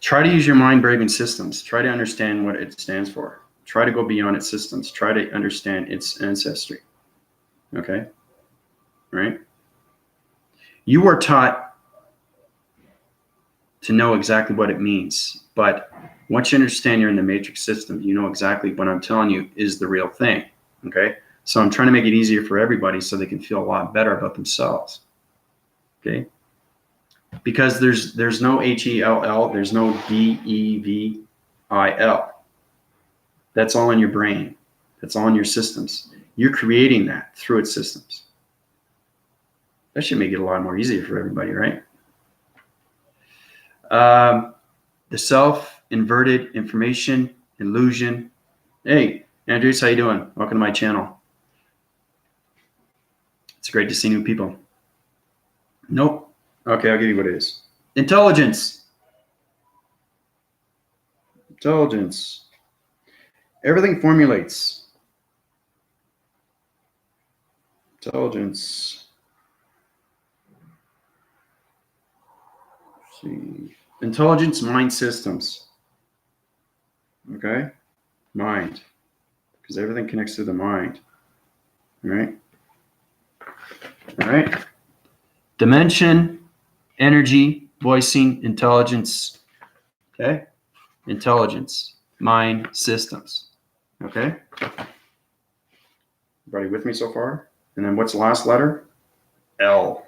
[SPEAKER 1] Try to use your mind-braving systems. Try to understand what it stands for. Try to go beyond its systems. Try to understand its ancestry. Okay? Right? You are taught to know exactly what it means. But once you understand you're in the matrix system, you know exactly what I'm telling you is the real thing. Okay? So I'm trying to make it easier for everybody so they can feel a lot better about themselves. Okay? Because there's no HELL, there's no DEVIL. That's all in your brain. That's all in your systems. You're creating that through its systems. That should make it a lot more easier for everybody, right? The self, inverted information, illusion. Hey, Andrews, how you doing? Welcome to my channel. It's great to see new people. Nope. Okay, I'll give you what it is. Intelligence. Intelligence. Everything formulates. Intelligence. Let's see. Intelligence, mind systems. Okay? Mind. Because everything connects to the mind. All right? All right? Dimension, energy, voicing, intelligence. Okay? Intelligence, mind, systems. Okay? Everybody with me so far? And then what's the last letter? L.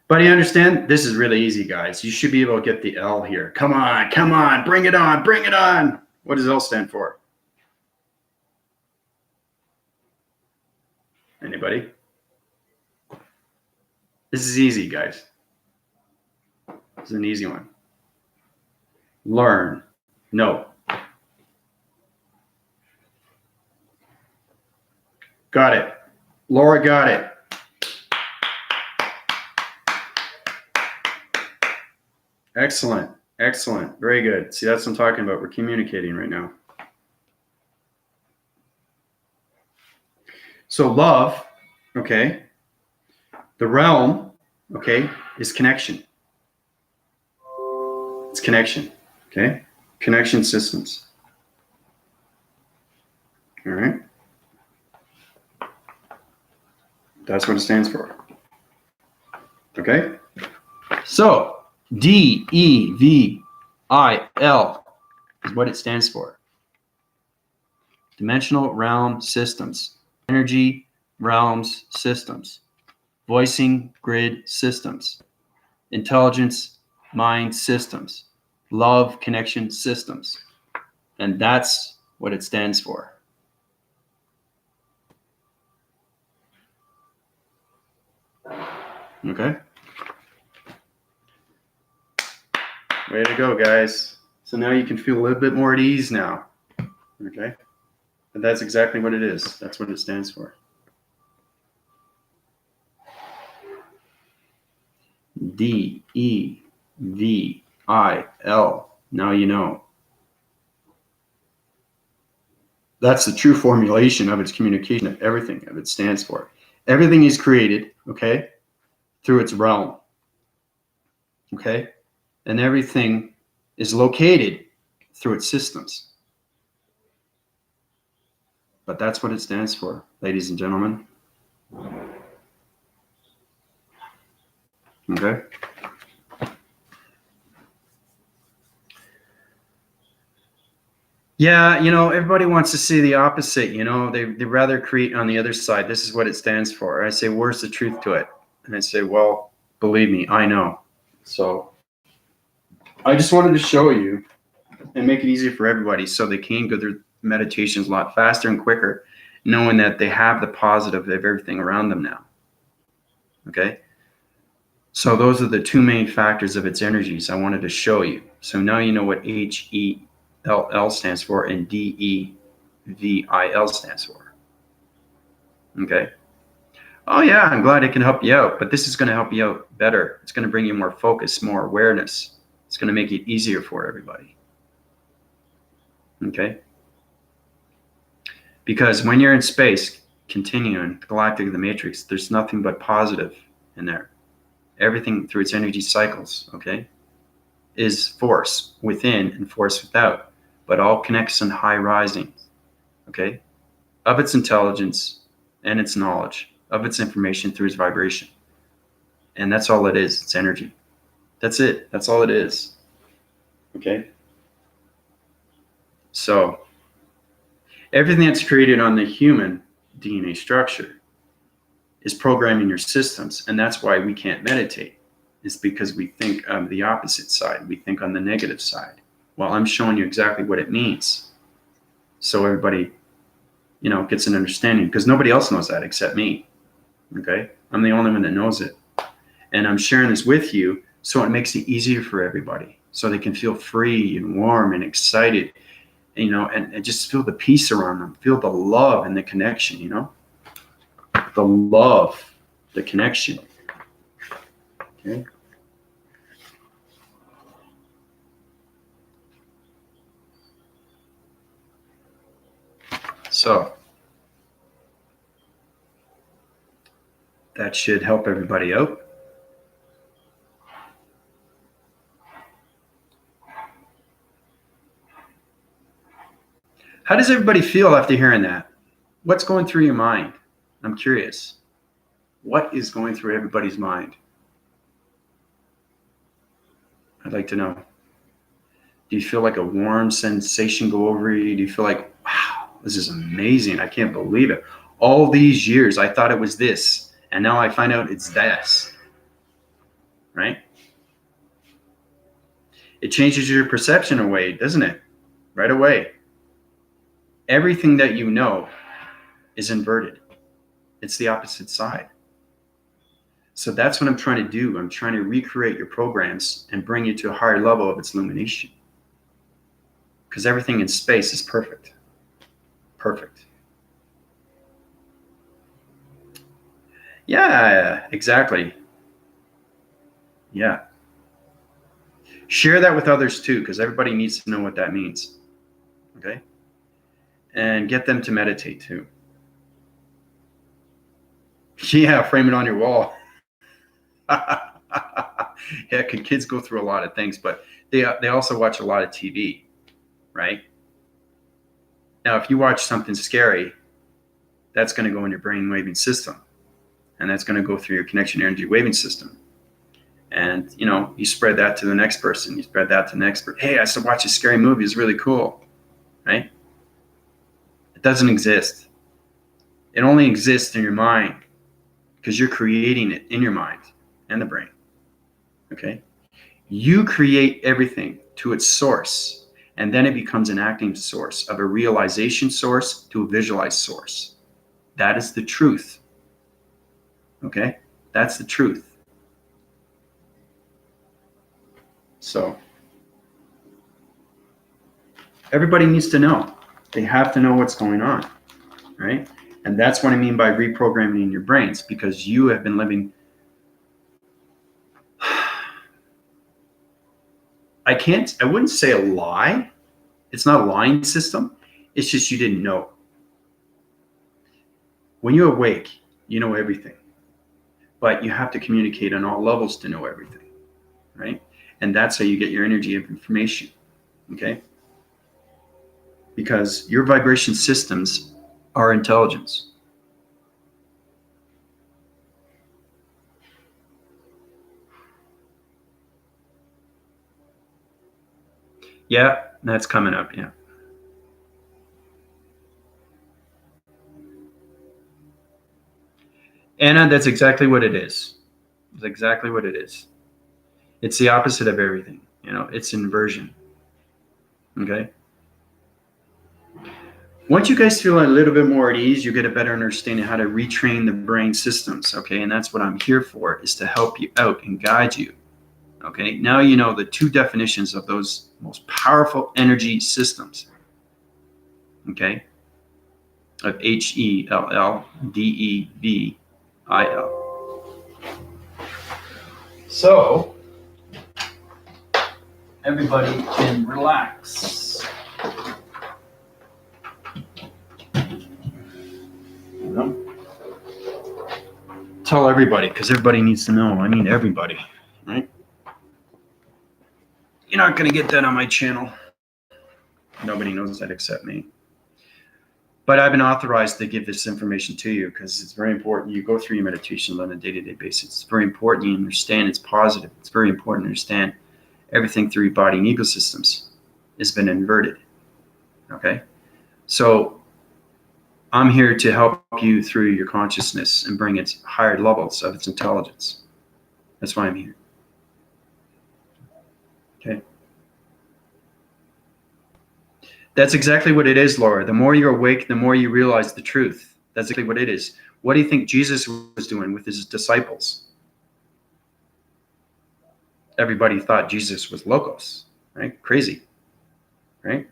[SPEAKER 1] But you understand? This is really easy, guys. You should be able to get the L here. Come on, come on, bring it on, bring it on. What does L stand for? Anybody? This is easy, guys. This is an easy one. Learn. No. Got it. Laura got it. Excellent. Excellent. Very good. See, that's what I'm talking about. We're communicating right now. So love, okay, the realm, okay, is connection. It's connection, okay? Connection systems. All right? That's what it stands for. Okay? So, DEVIL is what it stands for. Dimensional realm systems. Energy realms systems. Voicing grid systems. Intelligence mind systems. Love connection systems. And that's what it stands for. Okay? Way to go, guys. So now you can feel a little bit more at ease now. Okay? And that's exactly what it is. That's what it stands for. DEVIL. Now you know. That's the true formulation of its communication of everything that it stands for. Everything is created, okay, through its realm, okay? And everything is located through its systems. But that's what it stands for, ladies and gentlemen. Okay? Yeah, everybody wants to see the opposite, They'd rather create on the other side. This is what it stands for. I say, where's the truth to it? And I say, well, believe me, I know. So I just wanted to show you and make it easier for everybody so they can go through meditations a lot faster and quicker, knowing that they have the positive of everything around them now. Okay? So those are the two main factors of its energies I wanted to show you. So now you know what HELL stands for and DEVIL stands for. Okay? Oh yeah, I'm glad it can help you out, but this is going to help you out better. It's going to bring you more focus, more awareness. It's going to make it easier for everybody. Okay? Because when you're in space, continuing, the galactic of the matrix, there's nothing but positive in there. Everything through its energy cycles, okay, is force within and force without, but all connects in high rising, okay, of its intelligence and its knowledge, of its information through its vibration. And that's all it is. It's energy. That's it. That's all it is. Okay? So, everything that's created on the human DNA structure is programming your systems, and that's why we can't meditate. It's because we think on the opposite side. We think on the negative side. Well, I'm showing you exactly what it means, so everybody, gets an understanding, because nobody else knows that except me. Okay, I'm the only one that knows it, and I'm sharing this with you so it makes it easier for everybody, so they can feel free and warm and excited, and just feel the peace around them, feel the love and the connection. The love, the connection. Okay. So that should help everybody out. How does everybody feel after hearing that? What's going through your mind? I'm curious. What is going through everybody's mind? I'd like to know. Do you feel like a warm sensation go over you? Do you feel like, wow, this is amazing. I can't believe it. All these years, I thought it was this, and now I find out it's this, right? It changes your perception away, doesn't it? Right away. Everything that you know is inverted. It's the opposite side. So that's what I'm trying to do. I'm trying to recreate your programs and bring you to a higher level of its illumination. Because everything in space is perfect. Perfect. Yeah, exactly. Yeah. Share that with others too, because everybody needs to know what that means. Okay? And get them to meditate too. Yeah, frame it on your wall. Yeah, kids go through a lot of things, but they also watch a lot of TV, right? Now, if you watch something scary, that's going to go in your brain waving system, and that's going to go through your connection energy waving system. And, you spread that to the next person. You spread that to the next person. Hey, I used to watch a scary movie. It's really cool, right? It doesn't exist. It only exists in your mind because you're creating it in your mind and the brain, okay? You create everything to its source, and then it becomes an acting source, of a realization source to a visualized source. That is the truth, okay? That's the truth. So everybody needs to know. They have to know what's going on, right? And that's what I mean by reprogramming your brains, because you have been living. I wouldn't say a lie. It's not a lying system. It's just you didn't know. When you awake, You know everything. But you have to communicate on all levels to know everything, right? And that's how you get your energy of information, okay? Because your vibration systems are intelligence. Yeah, that's coming up, yeah. Anna, that's exactly what it is. It's exactly what it is. It's the opposite of everything. It's inversion. Okay. Once you guys feel a little bit more at ease, you get a better understanding how to retrain the brain systems. Okay. And that's what I'm here for, is to help you out and guide you. Okay. Now you know the two definitions of those most powerful energy systems. Okay. Of HELLDEVIL. So everybody can relax. Tell everybody, because everybody needs to know. I mean, everybody, right? You're not going to get that on my channel. Nobody knows that except me. But I've been authorized to give this information to you because it's very important. You go through your meditation on a day-to-day basis. It's very important you understand it's positive. It's very important to understand everything through your body and ecosystems has been inverted. Okay? So I'm here to help you through your consciousness and bring it higher levels of its intelligence. That's why I'm here. Okay? That's exactly what it is, Laura. The more you're awake, the more you realize the truth. That's exactly what it is. What do you think Jesus was doing with his disciples? Everybody thought Jesus was locos, right? Crazy, right?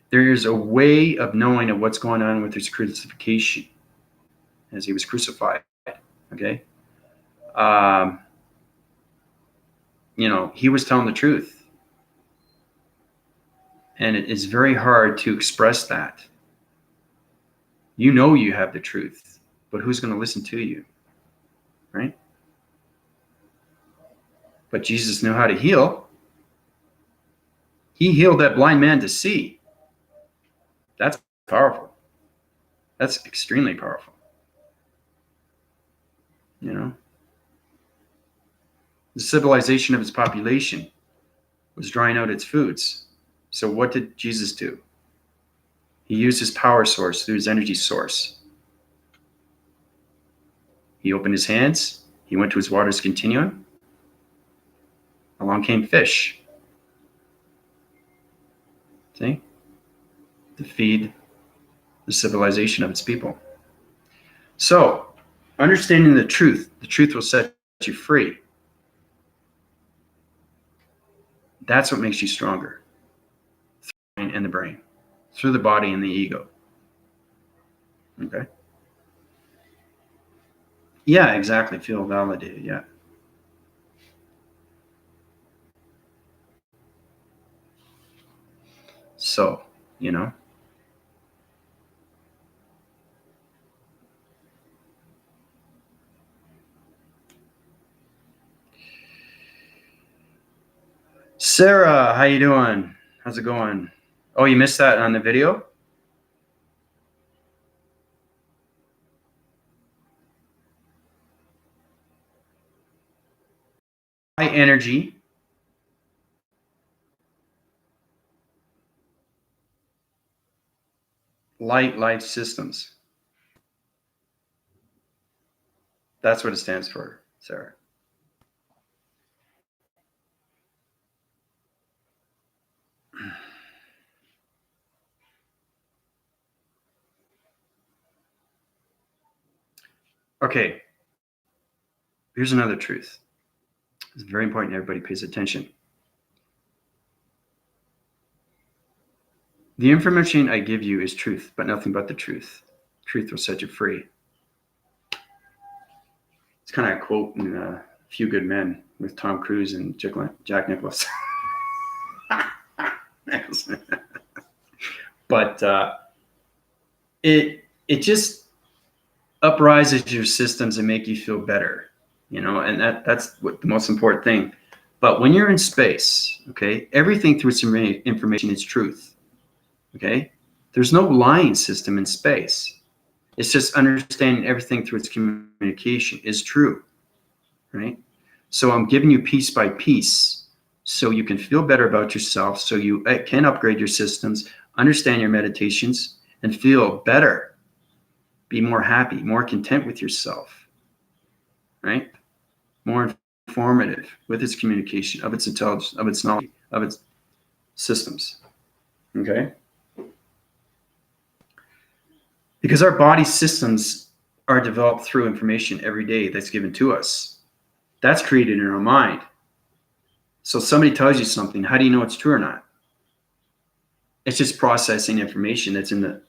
[SPEAKER 1] There is a way of knowing of what's going on with his crucifixion as he was crucified, okay? He was telling the truth. And it is very hard to express that. You know you have the truth, but who's going to listen to you, right? But Jesus knew how to heal. He healed that blind man to see. That's powerful. That's extremely powerful. The civilization of its population was drying out its foods. So what did Jesus do? He used his power source through his energy source. He opened his hands. He went to his waters continuum. Along came fish. See? To feed the civilization of its people. So, understanding the truth will set you free. That's what makes you stronger. And the brain, through the body and the ego. Okay? Yeah, exactly. Feel validated. Yeah. So, Sarah, how you doing? How's it going? Oh, you missed that on the video? High energy. Light life systems. That's what it stands for, Sarah. Okay. Here's another truth. It's very important everybody pays attention. The information I give you is truth, but nothing but the truth. Truth will set you free. It's kind of a quote in A Few Good Men with Tom Cruise and Jack Nicklaus. But it just uprises your systems and make you feel better, and that's what the most important thing. But when you're in space, okay, everything through its information is truth, okay? There's no lying system in space. It's just understanding everything through its communication is true, right? So I'm giving you piece by piece so you can feel better about yourself, so you can upgrade your systems, understand your meditations, and feel better. Be more happy, more content with yourself, right? More informative with its communication, of its intelligence, of its knowledge, of its systems, okay? Because our body systems are developed through information every day that's given to us. That's created in our mind. So somebody tells you something, how do you know it's true or not? It's just processing information that's in the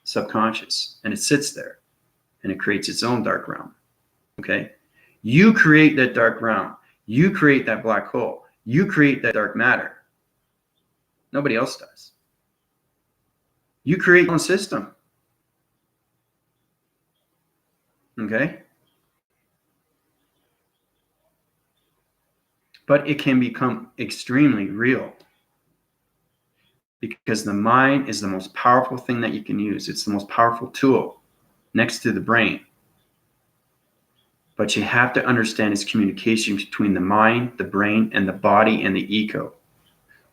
[SPEAKER 1] subconscious, and it sits there, and it creates its own dark realm, okay? You create that dark realm. You create that black hole. You create that dark matter. Nobody else does. You create your own system, okay? But it can become extremely real because the mind is the most powerful thing that you can use. It's the most powerful tool next to the brain. But you have to understand its communication between the mind, the brain, and the body and the ego.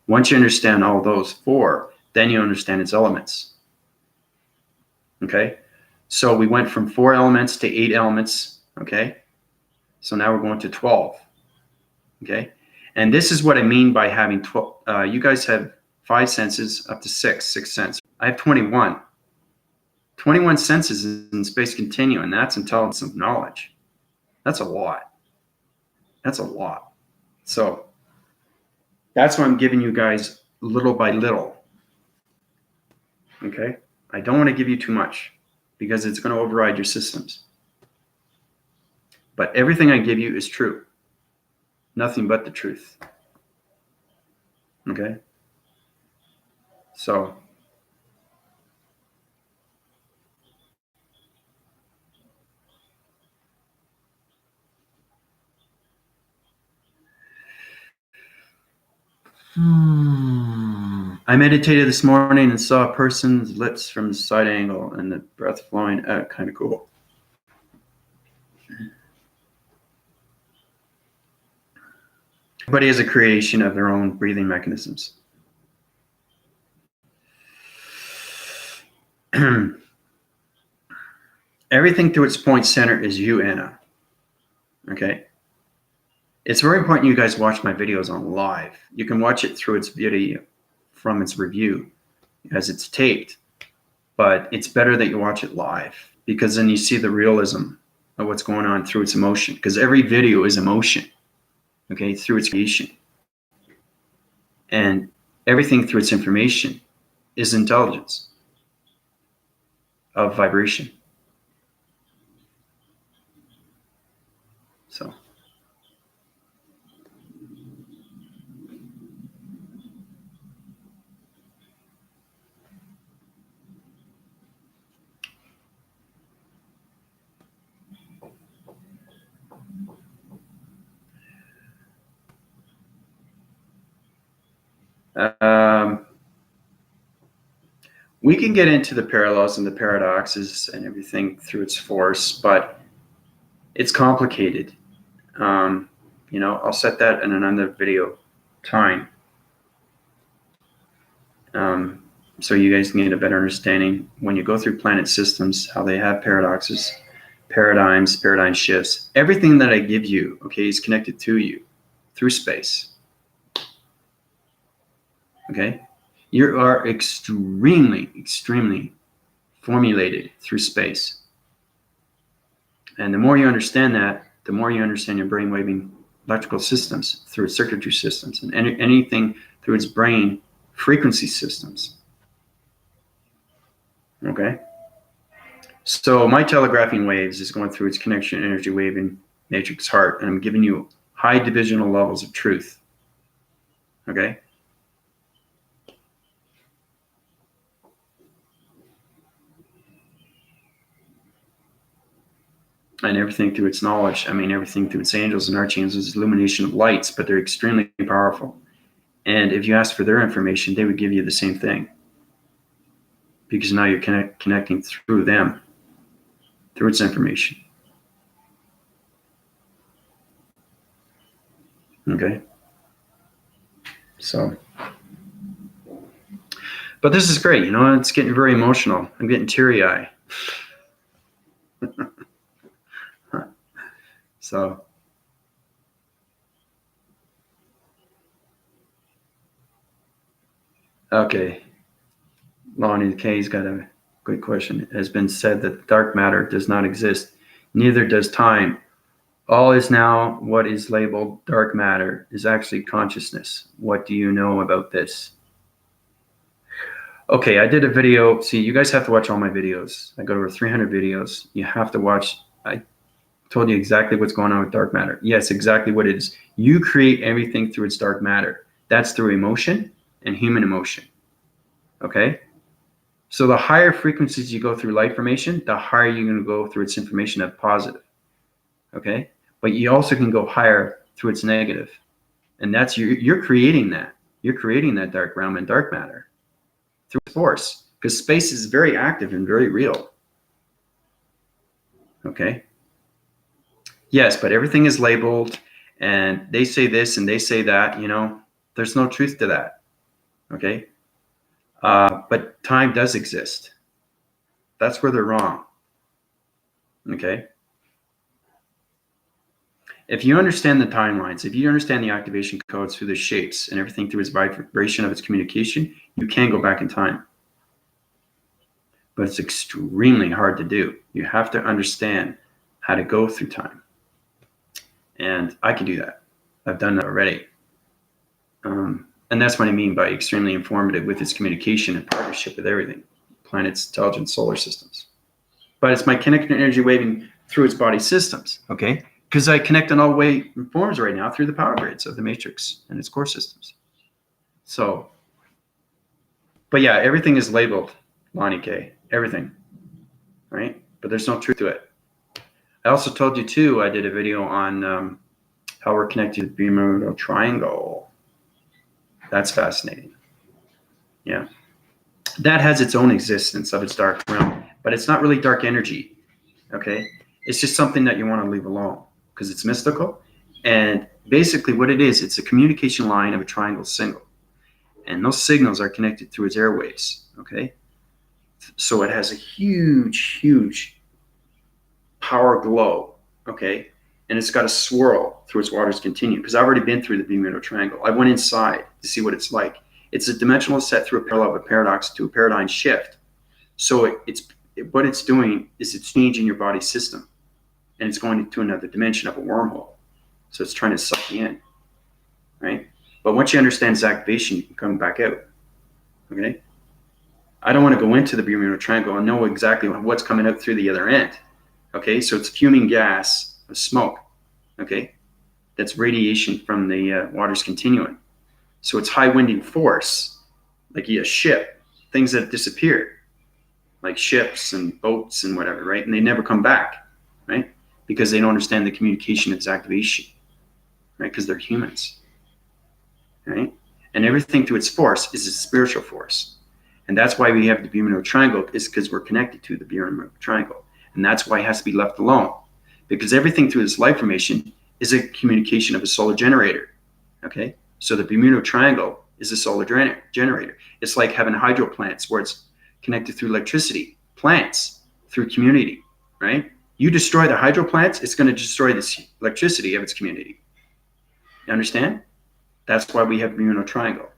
[SPEAKER 1] Once you understand all those four, then you understand its elements. Okay? So we went from 4 elements to 8 elements. Okay? So now we're going to 12. Okay? And this is what I mean by having 12. You guys have 5 senses up to 6 senses. I have 21. 21 senses in space continuum, and that's intelligence of knowledge. That's a lot. That's a lot. So that's why I'm giving you guys little by little. Okay? I don't want to give you too much because it's going to override your systems. But everything I give you is true. Nothing but the truth. Okay? So I meditated this morning and saw a person's lips from the side angle and the breath flowing out. Kind of cool. Everybody is a creation of their own breathing mechanisms. Everything through its point center is you, Anna. Okay? It's very important you guys watch my videos on live. You can watch it through its video from its review as it's taped, but it's better that you watch it live because then you see the realism of what's going on through its emotion, because every video is emotion, okay, through its creation. And everything through its information is intelligence of vibration. So we can get into the parallels and the paradoxes and everything through its force, but it's complicated. I'll set that in another video time. So you guys can get a better understanding when you go through planet systems, how they have paradoxes, paradigms, paradigm shifts. Everything that I give you, okay, is connected to you through space. Okay? You are extremely, extremely formulated through space. And the more you understand that, the more you understand your brainwaving electrical systems through its circuitry systems and anything through its brain frequency systems. Okay? So my telegraphing waves is going through its connection energy waving matrix heart, and I'm giving you high divisional levels of truth. Okay? and everything through its knowledge. I mean, everything through its angels and archangels is illumination of lights, but they're extremely powerful. And if you ask for their information, they would give you the same thing, because now you're connecting through them, through its information. Okay. So, but this is great. You know, it's getting very emotional. I'm getting teary-eyed. So, okay. Lonnie K's got a good question. It has been said that dark matter does not exist. Neither does time. All is now what is labeled dark matter is actually consciousness. What do you know about this? Okay, I did a video. See, you guys have to watch all my videos. I got over 300 videos. You have to watch. I told you exactly what's going on with dark matter. Yes, exactly what it is. You create everything through its dark matter. That's through emotion and human emotion. Okay? So the higher frequencies you go through light formation, the higher you're going to go through its information of positive. Okay? But you also can go higher through its negative. And that's you're creating that. You're creating that dark realm and dark matter through force, because space is very active and very real. Okay? Yes, but everything is labeled, and they say this and they say that. You know, there's no truth to that. Okay? But time does exist. That's where they're wrong. Okay? If you understand the timelines, if you understand the activation codes through the shapes and everything through its vibration of its communication, you can go back in time. But it's extremely hard to do. You have to understand how to go through time. And I can do that. I've done that already. And that's what I mean by extremely informative with its communication and partnership with everything, planets, intelligent solar systems. But it's my connected energy waving through its body systems, okay? Because I connect in all way forms right now through the power grids of the matrix and its core systems. So, but yeah, everything is labeled, Lonnie K. Everything, right? But there's no truth to it. I also told you too, I did a video on how we're connected to the Bermuda Triangle. That's fascinating. Yeah. That has its own existence of its dark realm, but it's not really dark energy, okay? It's just something that you want to leave alone because it's mystical. And basically what it is, it's a communication line of a triangle signal. And those signals are connected through its airwaves, okay? So it has a huge, huge power glow, okay? And it's got a swirl through its waters continuum, because I've already been through the Bermuda Triangle. I went inside to see what it's like. It's a dimensional set through a parallel of a paradox to a paradigm shift. So what it's doing is it's changing your body system, and it's going to another dimension of a wormhole. So it's trying to suck you in, right? But once you understand its activation, you can come back out, okay? I don't want to go into the Bermuda Triangle and know exactly what's coming out through the other end, okay? So it's fuming gas of smoke, okay? That's radiation from the water's continuum. So it's high winding force, like a ship, things that disappeared, like ships and boats and whatever, right? And they never come back, right? Because they don't understand the communication of its activation, right? Because they're humans, right? And everything through its force is a spiritual force. And that's why we have the Bermuda Triangle, is because we're connected to the Bermuda Triangle. And that's why it has to be left alone, because everything through this light formation is a communication of a solar generator, okay? So the Bermuda Triangle is a solar generator. It's like having hydro plants where it's connected through electricity, plants through community, right? You destroy the hydro plants, it's going to destroy this electricity of its community. You understand? That's why we have Bermuda Triangle,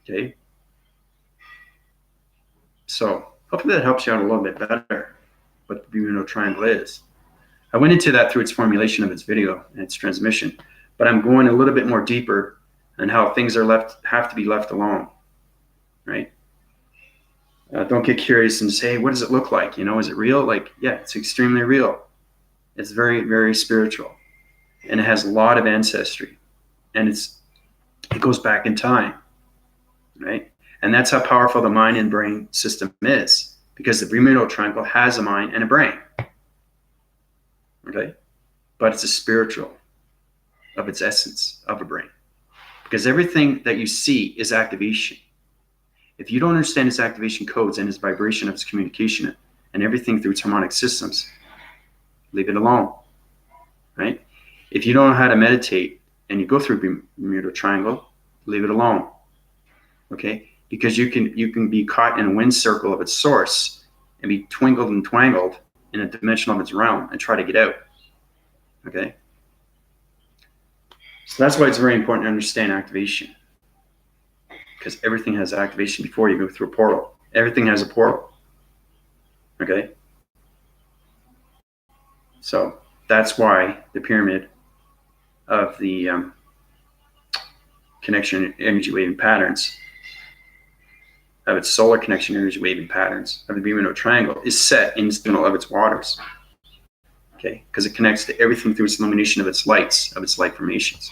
[SPEAKER 1] okay? So hopefully that helps you out a little bit better what the Bermuda Triangle is. I went into that through its formulation of its video and its transmission, but I'm going a little bit more deeper on how things have to be left alone, right? Don't get curious and say, hey, what does it look like? You know, is it real? Like, yeah, it's extremely real. It's very, very spiritual, and it has a lot of ancestry, and it goes back in time, right? And that's how powerful the mind and brain system is, because the Bermuda Triangle has a mind and a brain. Okay? But it's a spiritual of its essence of a brain. Because everything that you see is activation. If you don't understand its activation codes and its vibration of its communication and everything through its harmonic systems, leave it alone. Right? If you don't know how to meditate and you go through Bermuda Triangle, leave it alone. Okay? Because you can be caught in a wind circle of its source and be twinkled and twangled in a dimension of its realm and try to get out. Okay? So that's why it's very important to understand activation. Because everything has activation before you go through a portal. Everything has a portal. Okay? So that's why the pyramid of the connection energy waving patterns, of its solar connection energy waving patterns, of the Bermuda Triangle is set in the middle of its waters. Okay? Because it connects to everything through its illumination of its lights, of its light formations.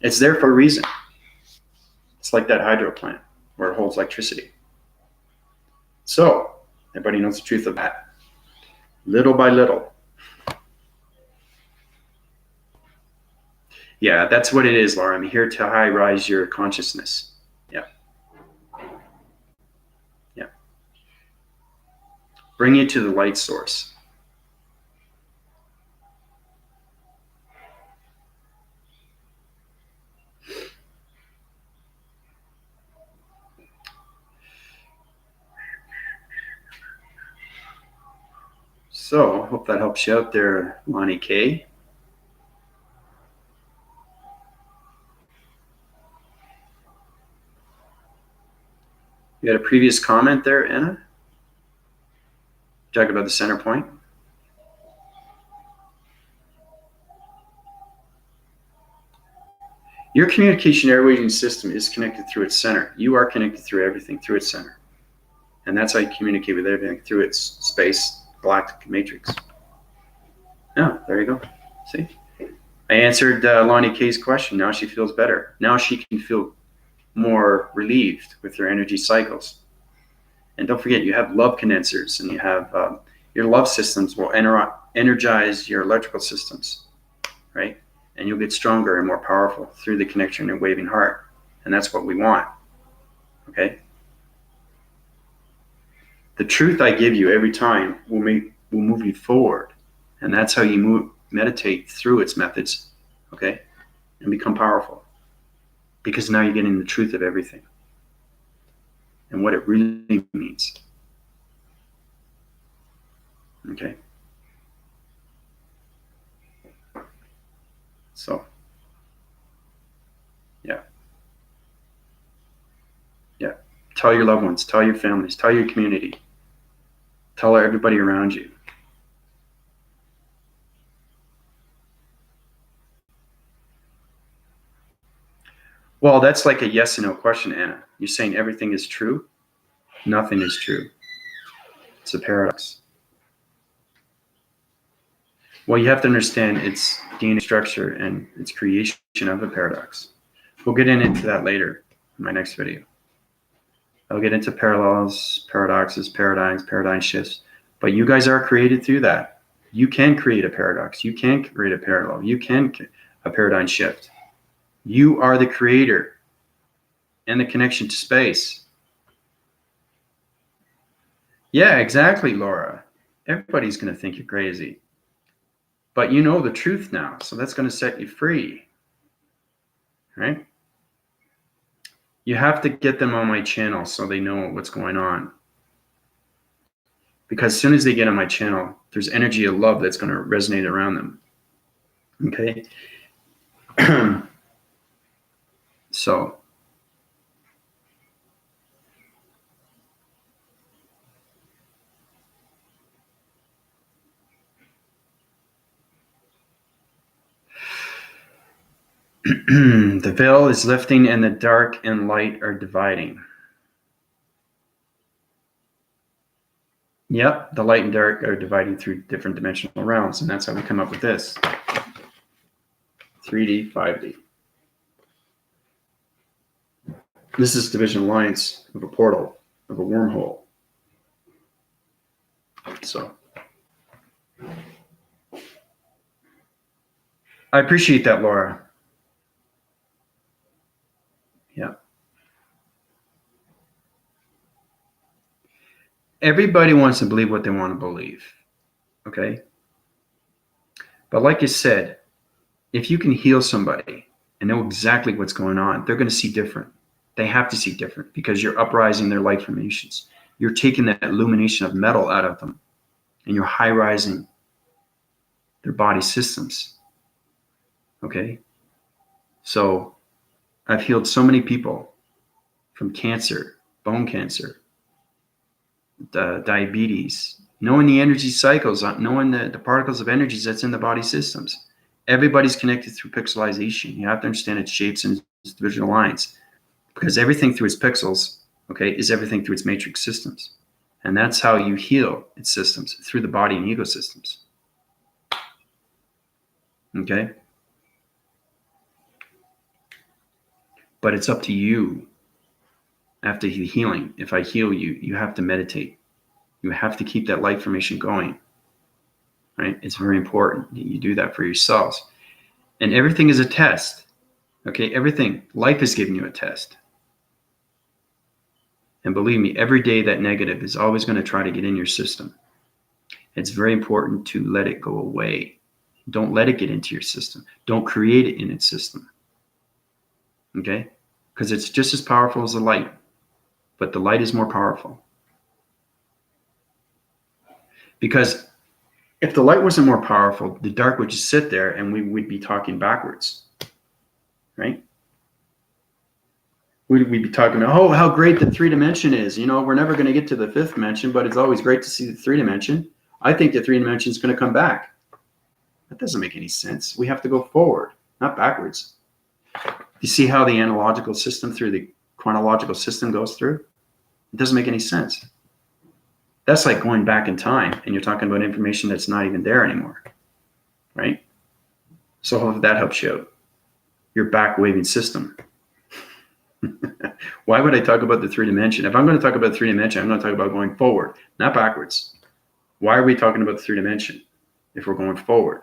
[SPEAKER 1] It's there for a reason. It's like that hydro plant where it holds electricity. So, everybody knows the truth of that. Little by little. Yeah, that's what it is, Laura. I'm here to high rise your consciousness. Yeah. Yeah. Bring you to the light source. So, hope that helps you out there, Lonnie K. You had a previous comment there, Anna? Talk about the center point. Your communication airwaying system is connected through its center. You are connected through everything through its center. And that's how you communicate with everything, through its space galactic matrix. Yeah, there you go. See? I answered Lonnie K's question. Now she feels better. Now she can feel more relieved with her energy cycles. And don't forget, you have love condensers, and you have your love systems will energize your electrical systems, right? And you'll get stronger and more powerful through the connection and waving heart. And that's what we want, okay? The truth I give you every time will move you forward. And that's how you meditate through its methods, okay? And become powerful. Because now you're getting the truth of everything and what it really means. Okay? So, yeah. Yeah. Tell your loved ones, tell your families, tell your community, tell everybody around you. Well, that's like a yes and no question, Anna. You're saying everything is true? Nothing is true. It's a paradox. Well, you have to understand its DNA structure and its creation of a paradox. We'll get into that later in my next video. I'll get into parallels, paradoxes, paradigms, paradigm shifts. But you guys are created through that. You can create a paradox. You can create a parallel. You can a paradigm shift. You are the creator and the connection to space. Yeah, exactly, Laura. Everybody's going to think you're crazy. But you know the truth now, so that's going to set you free. Right? You have to get them on my channel so they know what's going on. Because as soon as they get on my channel, there's energy of love that's going to resonate around them. Okay? So, the veil is lifting and the dark and light are dividing. Yep, the light and dark are dividing through different dimensional realms, and that's how we come up with this. 3D, 5D. This is division alliance of a portal, of a wormhole. So, I appreciate that, Laura. Yeah. Everybody wants to believe what they want to believe. Okay. But like you said, if you can heal somebody and know exactly what's going on, they're going to see different. They have to see different because you're uprising their light formations. You're taking that illumination of metal out of them and you're high rising their body systems. Okay. So I've healed so many people from cancer, bone cancer, diabetes, knowing the energy cycles, knowing the particles of energies that's in the body systems. Everybody's connected through pixelization. You have to understand its shapes and its divisional lines because everything through its pixels, okay, is everything through its matrix systems. And that's how you heal its systems, through the body and ecosystems. Okay? But it's up to you after the healing. If I heal you, you have to meditate. You have to keep that light formation going. Right? It's very important that you do that for yourselves. And everything is a test. Okay? Everything. Life is giving you a test. And believe me, every day that negative is always going to try to get in your system. It's very important to let it go away. Don't let it get into your system. Don't create it in its system. Okay? Because it's just as powerful as the light, but the light is more powerful. Because if the light wasn't more powerful, the dark would just sit there and we would be talking backwards. Right? We'd be talking about, oh, how great the 3 dimension is. You know, we're never going to get to the 5th dimension, but it's always great to see the 3 dimension. I think the 3 dimension is going to come back. That doesn't make any sense. We have to go forward, not backwards. You see how the analogical system through the chronological system goes through? It doesn't make any sense. That's like going back in time and you're talking about information that's not even there anymore, right? So hopefully that helps you out. Your back waving system. Why would I talk about the 3 dimension? If I'm going to talk about 3 dimension, I'm going to talk about going forward, not backwards. Why are we talking about the 3 dimension if we're going forward?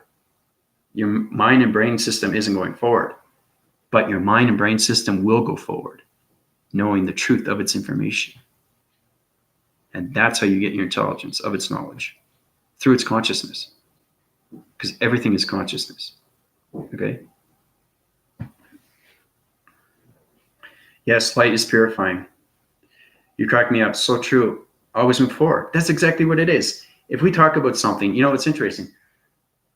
[SPEAKER 1] Your mind and brain system isn't going forward, but your mind and brain system will go forward, knowing the truth of its information. And that's how you get your intelligence of its knowledge, through its consciousness, because everything is consciousness. Okay? Yes, light is purifying. You crack me up. So true. Always move forward. That's exactly what it is. If we talk about something, you know, it's interesting.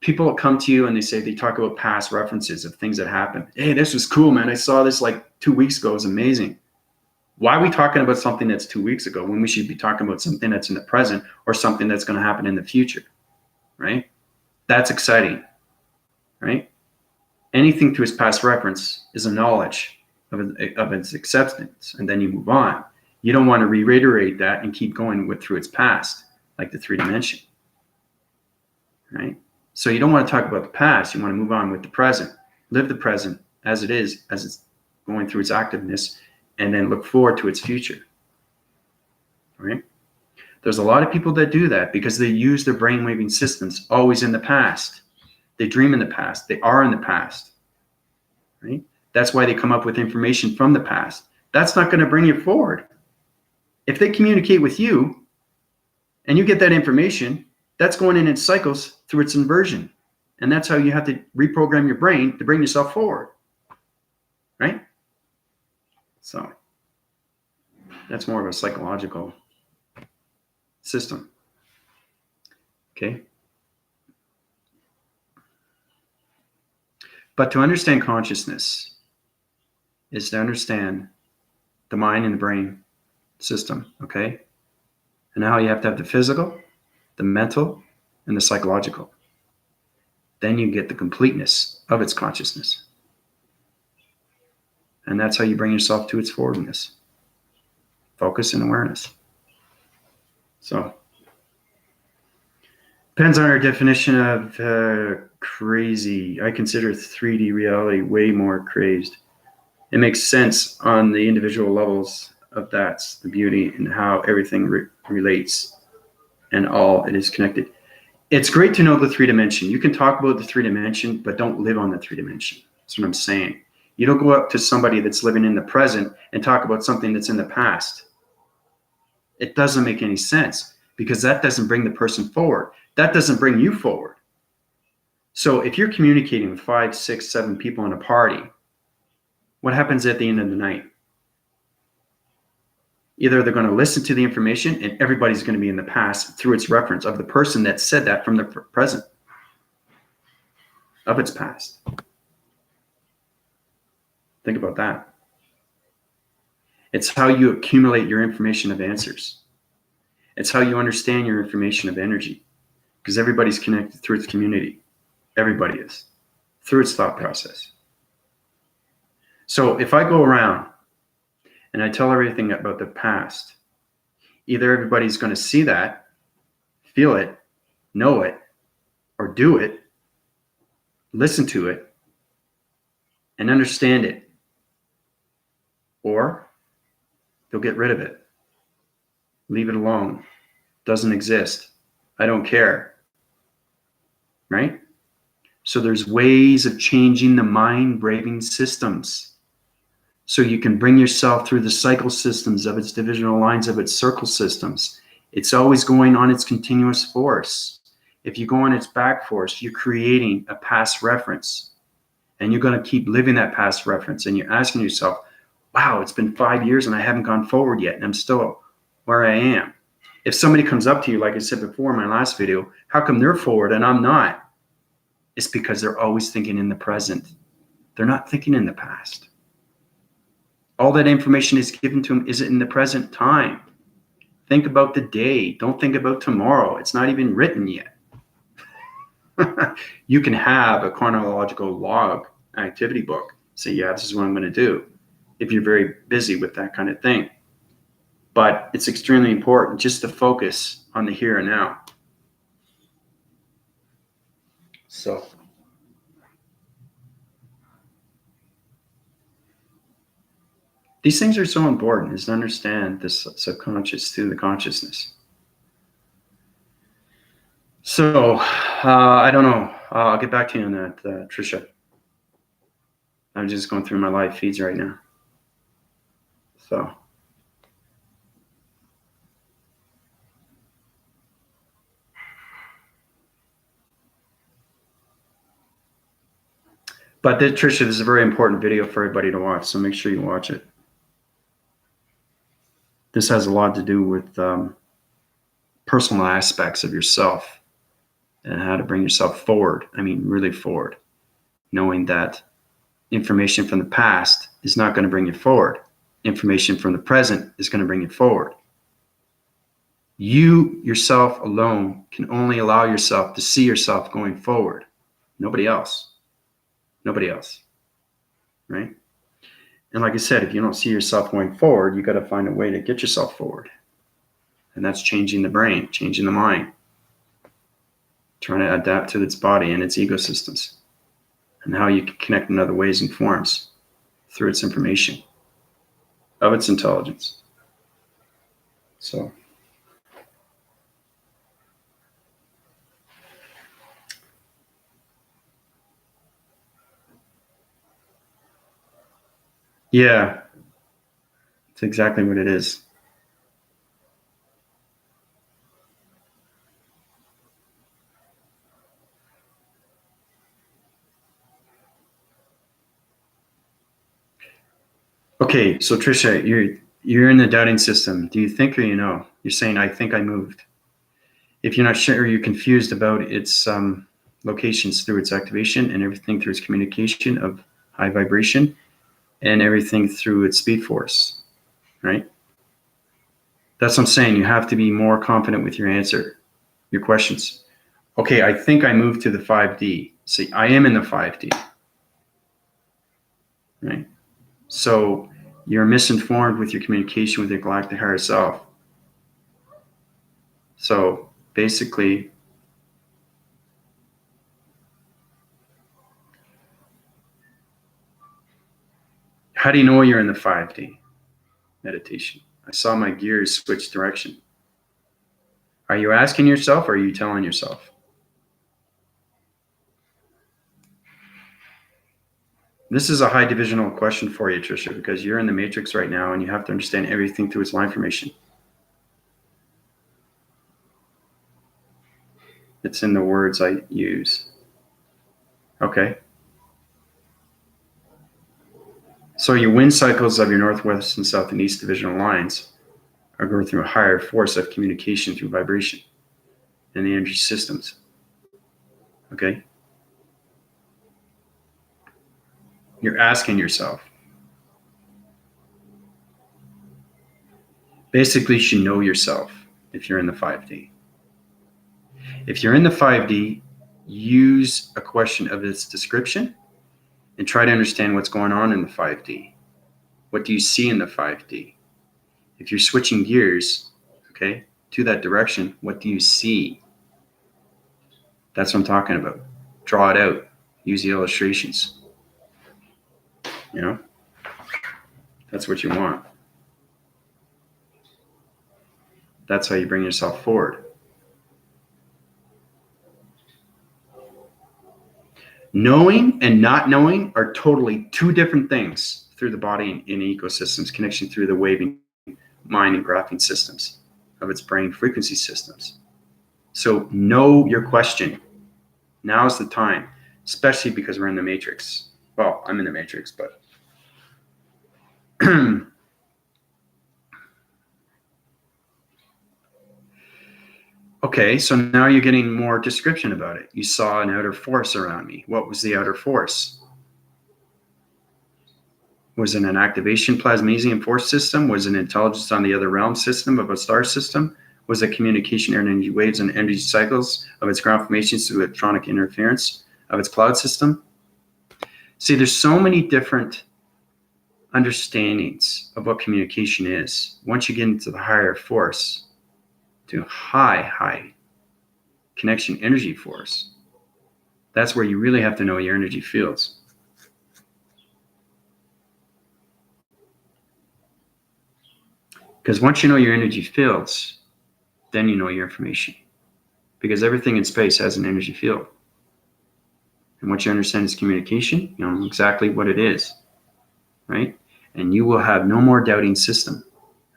[SPEAKER 1] People come to you and they talk about past references of things that happened. Hey, this was cool, man. I saw this like 2 weeks ago. It was amazing. Why are we talking about something that's 2 weeks ago when we should be talking about something that's in the present or something that's going to happen in the future, right? That's exciting, right? Anything to its past reference is a knowledge of its acceptance, and then you move on. You don't want to reiterate that and keep going through its past, like the 3 dimension, right? So you don't want to talk about the past. You want to move on with the present. Live the present as it is, as it's going through its activeness, and then look forward to its future, right? There's a lot of people that do that because they use their brainwaving systems always in the past. They dream in the past. They are in the past, right? That's why they come up with information from the past. That's not going to bring you forward. If they communicate with you and you get that information, that's going in cycles through its inversion. And that's how you have to reprogram your brain to bring yourself forward, right? So that's more of a psychological system. Okay. But to understand consciousness is to understand the mind and the brain system. Okay. And now you have to have the physical, the mental, and the psychological. Then you get the completeness of its consciousness. And that's how you bring yourself to its forwardness. Focus and awareness. So, depends on our definition of crazy. I consider 3D reality way more crazed. It makes sense on the individual levels of that's the beauty and how everything relates and all it is connected. it's great to know the 3-dimension. You can talk about the 3-dimension, but don't live on the 3-dimension. That's what I'm saying. You don't go up to somebody that's living in the present and talk about something that's in the past. It doesn't make any sense because that doesn't bring the person forward. That doesn't bring you forward. So if you're communicating with 5, 6, 7 people in a party, what happens at the end of the night? Either they're going to listen to the information and everybody's going to be in the past through its reference of the person that said that from the present of its past. Think about that. It's how you accumulate your information of answers. It's how you understand your information of energy, because everybody's connected through its community. Everybody is, through its thought process. So if I go around and I tell everything about the past, either everybody's going to see that, feel it, know it, or do it, listen to it, and understand it, or they'll get rid of it. Leave it alone. Doesn't exist. I don't care. Right? So there's ways of changing the mind-braving systems. So you can bring yourself through the cycle systems of its divisional lines of its circle systems. It's always going on its continuous force. If you go on its back force, you're creating a past reference. And you're going to keep living that past reference. And you're asking yourself, wow, it's been 5 years and I haven't gone forward yet. And I'm still where I am. If somebody comes up to you, like I said before in my last video, how come they're forward and I'm not? It's because they're always thinking in the present. They're not thinking in the past. All that information is given to them is in the present time. Think about the day. Don't think about tomorrow. It's not even written yet. You can have a chronological log activity book. Say, yeah, this is what I'm going to do, if you're very busy with that kind of thing. But it's extremely important just to focus on the here and now. So these things are so important, is to understand this subconscious through the consciousness. So I don't know. I'll get back to you on that, Trisha. I'm just going through my live feeds right now. So. But Trisha, this is a very important video for everybody to watch, so make sure you watch it. This has a lot to do with personal aspects of yourself and how to bring yourself forward. I mean, really forward, knowing that information from the past is not going to bring you forward. Information from the present is going to bring you forward. You yourself alone can only allow yourself to see yourself going forward. Nobody else. Nobody else. Right? And like I said, if you don't see yourself going forward, you got to find a way to get yourself forward. And that's changing the brain, changing the mind, trying to adapt to its body and its ecosystems, and how you can connect in other ways and forms through its information of its intelligence. So. Yeah, it's exactly what it is. Okay, so Trisha, you're in the doubting system. Do you think or you know? You're saying, I think I moved. If you're not sure, you're confused about its locations through its activation and everything through its communication of high vibration and everything through its speed force, right? That's what I'm saying. You have to be more confident with your answer, your questions. Okay, I think I moved to the 5D. See, I am in the 5D, right? So you're misinformed with your communication with your galactic higher self. So basically, how do you know you're in the 5D meditation? I saw my gears switch direction. Are you asking yourself or are you telling yourself? This is a high divisional question for you, Tricia, because you're in the matrix right now and you have to understand everything through its line formation. It's in the words I use. Okay. So your wind cycles of your northwest and south and east divisional lines are going through a higher force of communication through vibration and the energy systems. Okay. You're asking yourself. Basically, you should know yourself if you're in the 5D. If you're in the 5D, use a question of its description and try to understand what's going on in the 5D. What do you see in the 5D? If you're switching gears, okay, to that direction, what do you see? That's what I'm talking about. Draw it out. Use the illustrations. You know, that's what you want. That's how you bring yourself forward. Knowing and not knowing are totally two different things through the body and in ecosystems, connection through the waving mind and graphing systems of its brain frequency systems. So know your question. Now's the time, especially because we're in the matrix. Well, I'm in the matrix, but okay, so now you're getting more description about it. You saw an outer force around me. What was the outer force? Was it an activation plasmasium force system? Was it intelligence on the other realm system of a star system? Was it communication energy waves and energy cycles of its ground formations through electronic interference of its cloud system? See, there's so many different understandings of what communication is. Once you get into the higher force, to high connection energy force, that's where you really have to know your energy fields. Because once you know your energy fields, then you know your information. Because everything in space has an energy field. And once you understand its communication, you know exactly what it is, right? And you will have no more doubting system,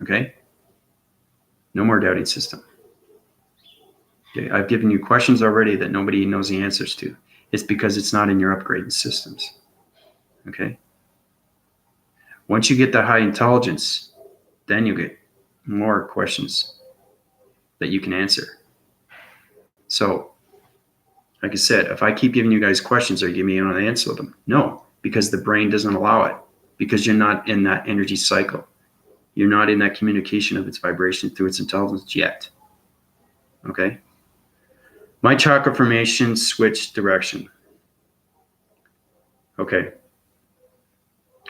[SPEAKER 1] okay? No more doubting system. Okay, I've given you questions already that nobody knows the answers to. It's because it's not in your upgraded systems, okay? Once you get that high intelligence, then you get more questions that you can answer. So, like I said, if I keep giving you guys questions, are you giving me an answer to them? No, because the brain doesn't allow it. Because you're not in that energy cycle. You're not in that communication of its vibration through its intelligence yet. Okay? My chakra formation switched direction. Okay.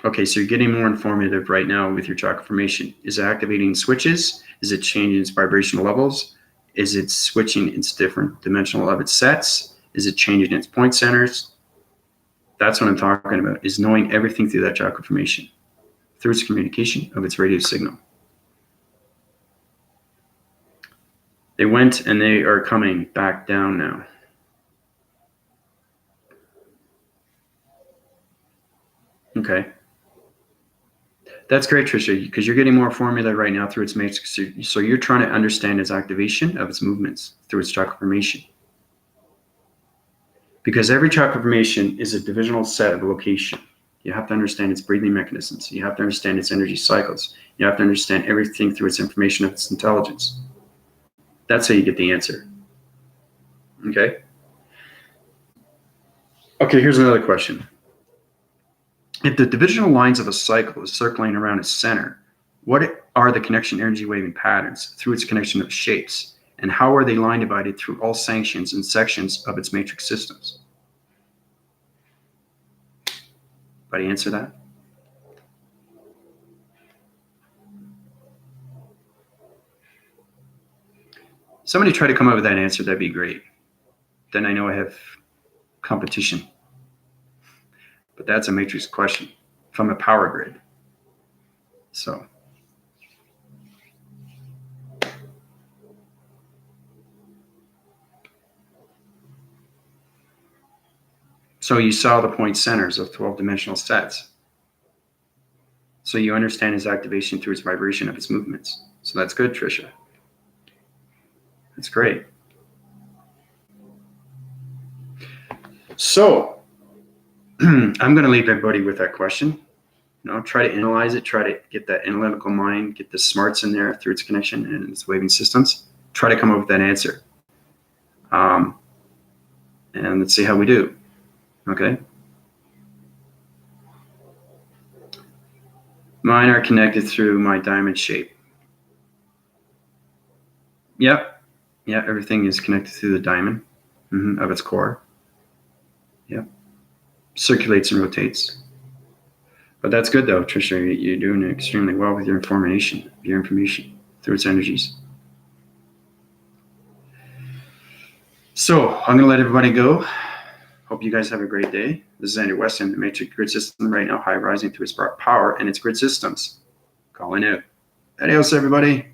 [SPEAKER 1] Okay, so you're getting more informative right now with your chakra formation. Is it activating switches? Is it changing its vibrational levels? Is it switching its different dimensional of its sets? Is it changing its point centers? That's what I'm talking about, is knowing everything through that chakra formation, through its communication of its radio signal. They went and they are coming back down now. Okay. That's great, Tricia, because you're getting more formula right now through its matrix. So you're trying to understand its activation of its movements through its chakra formation. Because every chakra formation is a divisional set of location. You have to understand its breathing mechanisms. You have to understand its energy cycles. You have to understand everything through its information of its intelligence. That's how you get the answer. Okay? Okay, here's another question. If the divisional lines of a cycle is circling around its center, what are the connection energy waving patterns through its connection of shapes? And how are they line divided through all sanctions and sections of its matrix systems? Anybody answer that? Somebody try to come up with that answer, that'd be great. Then I know I have competition. But that's a matrix question from a power grid. So So you saw the point centers of 12-dimensional sets. So you understand his activation through its vibration of its movements. So that's good, Tricia. That's great. So I'm going to leave everybody with that question. Try to analyze it. Try to get that analytical mind, get the smarts in there through its connection and its waving systems. Try to come up with that answer. And let's see how we do. Okay. Mine are connected through my diamond shape. Yep. Yeah, everything is connected through the diamond of its core. Yep. Circulates and rotates. But that's good though, Tricia. You're doing extremely well with your information through its energies. So I'm going to let everybody go. Hope you guys have a great day. This is Andrew Weston, the Matrix Grid System right now, high rising through its power and its grid systems. Calling out. Adios, everybody.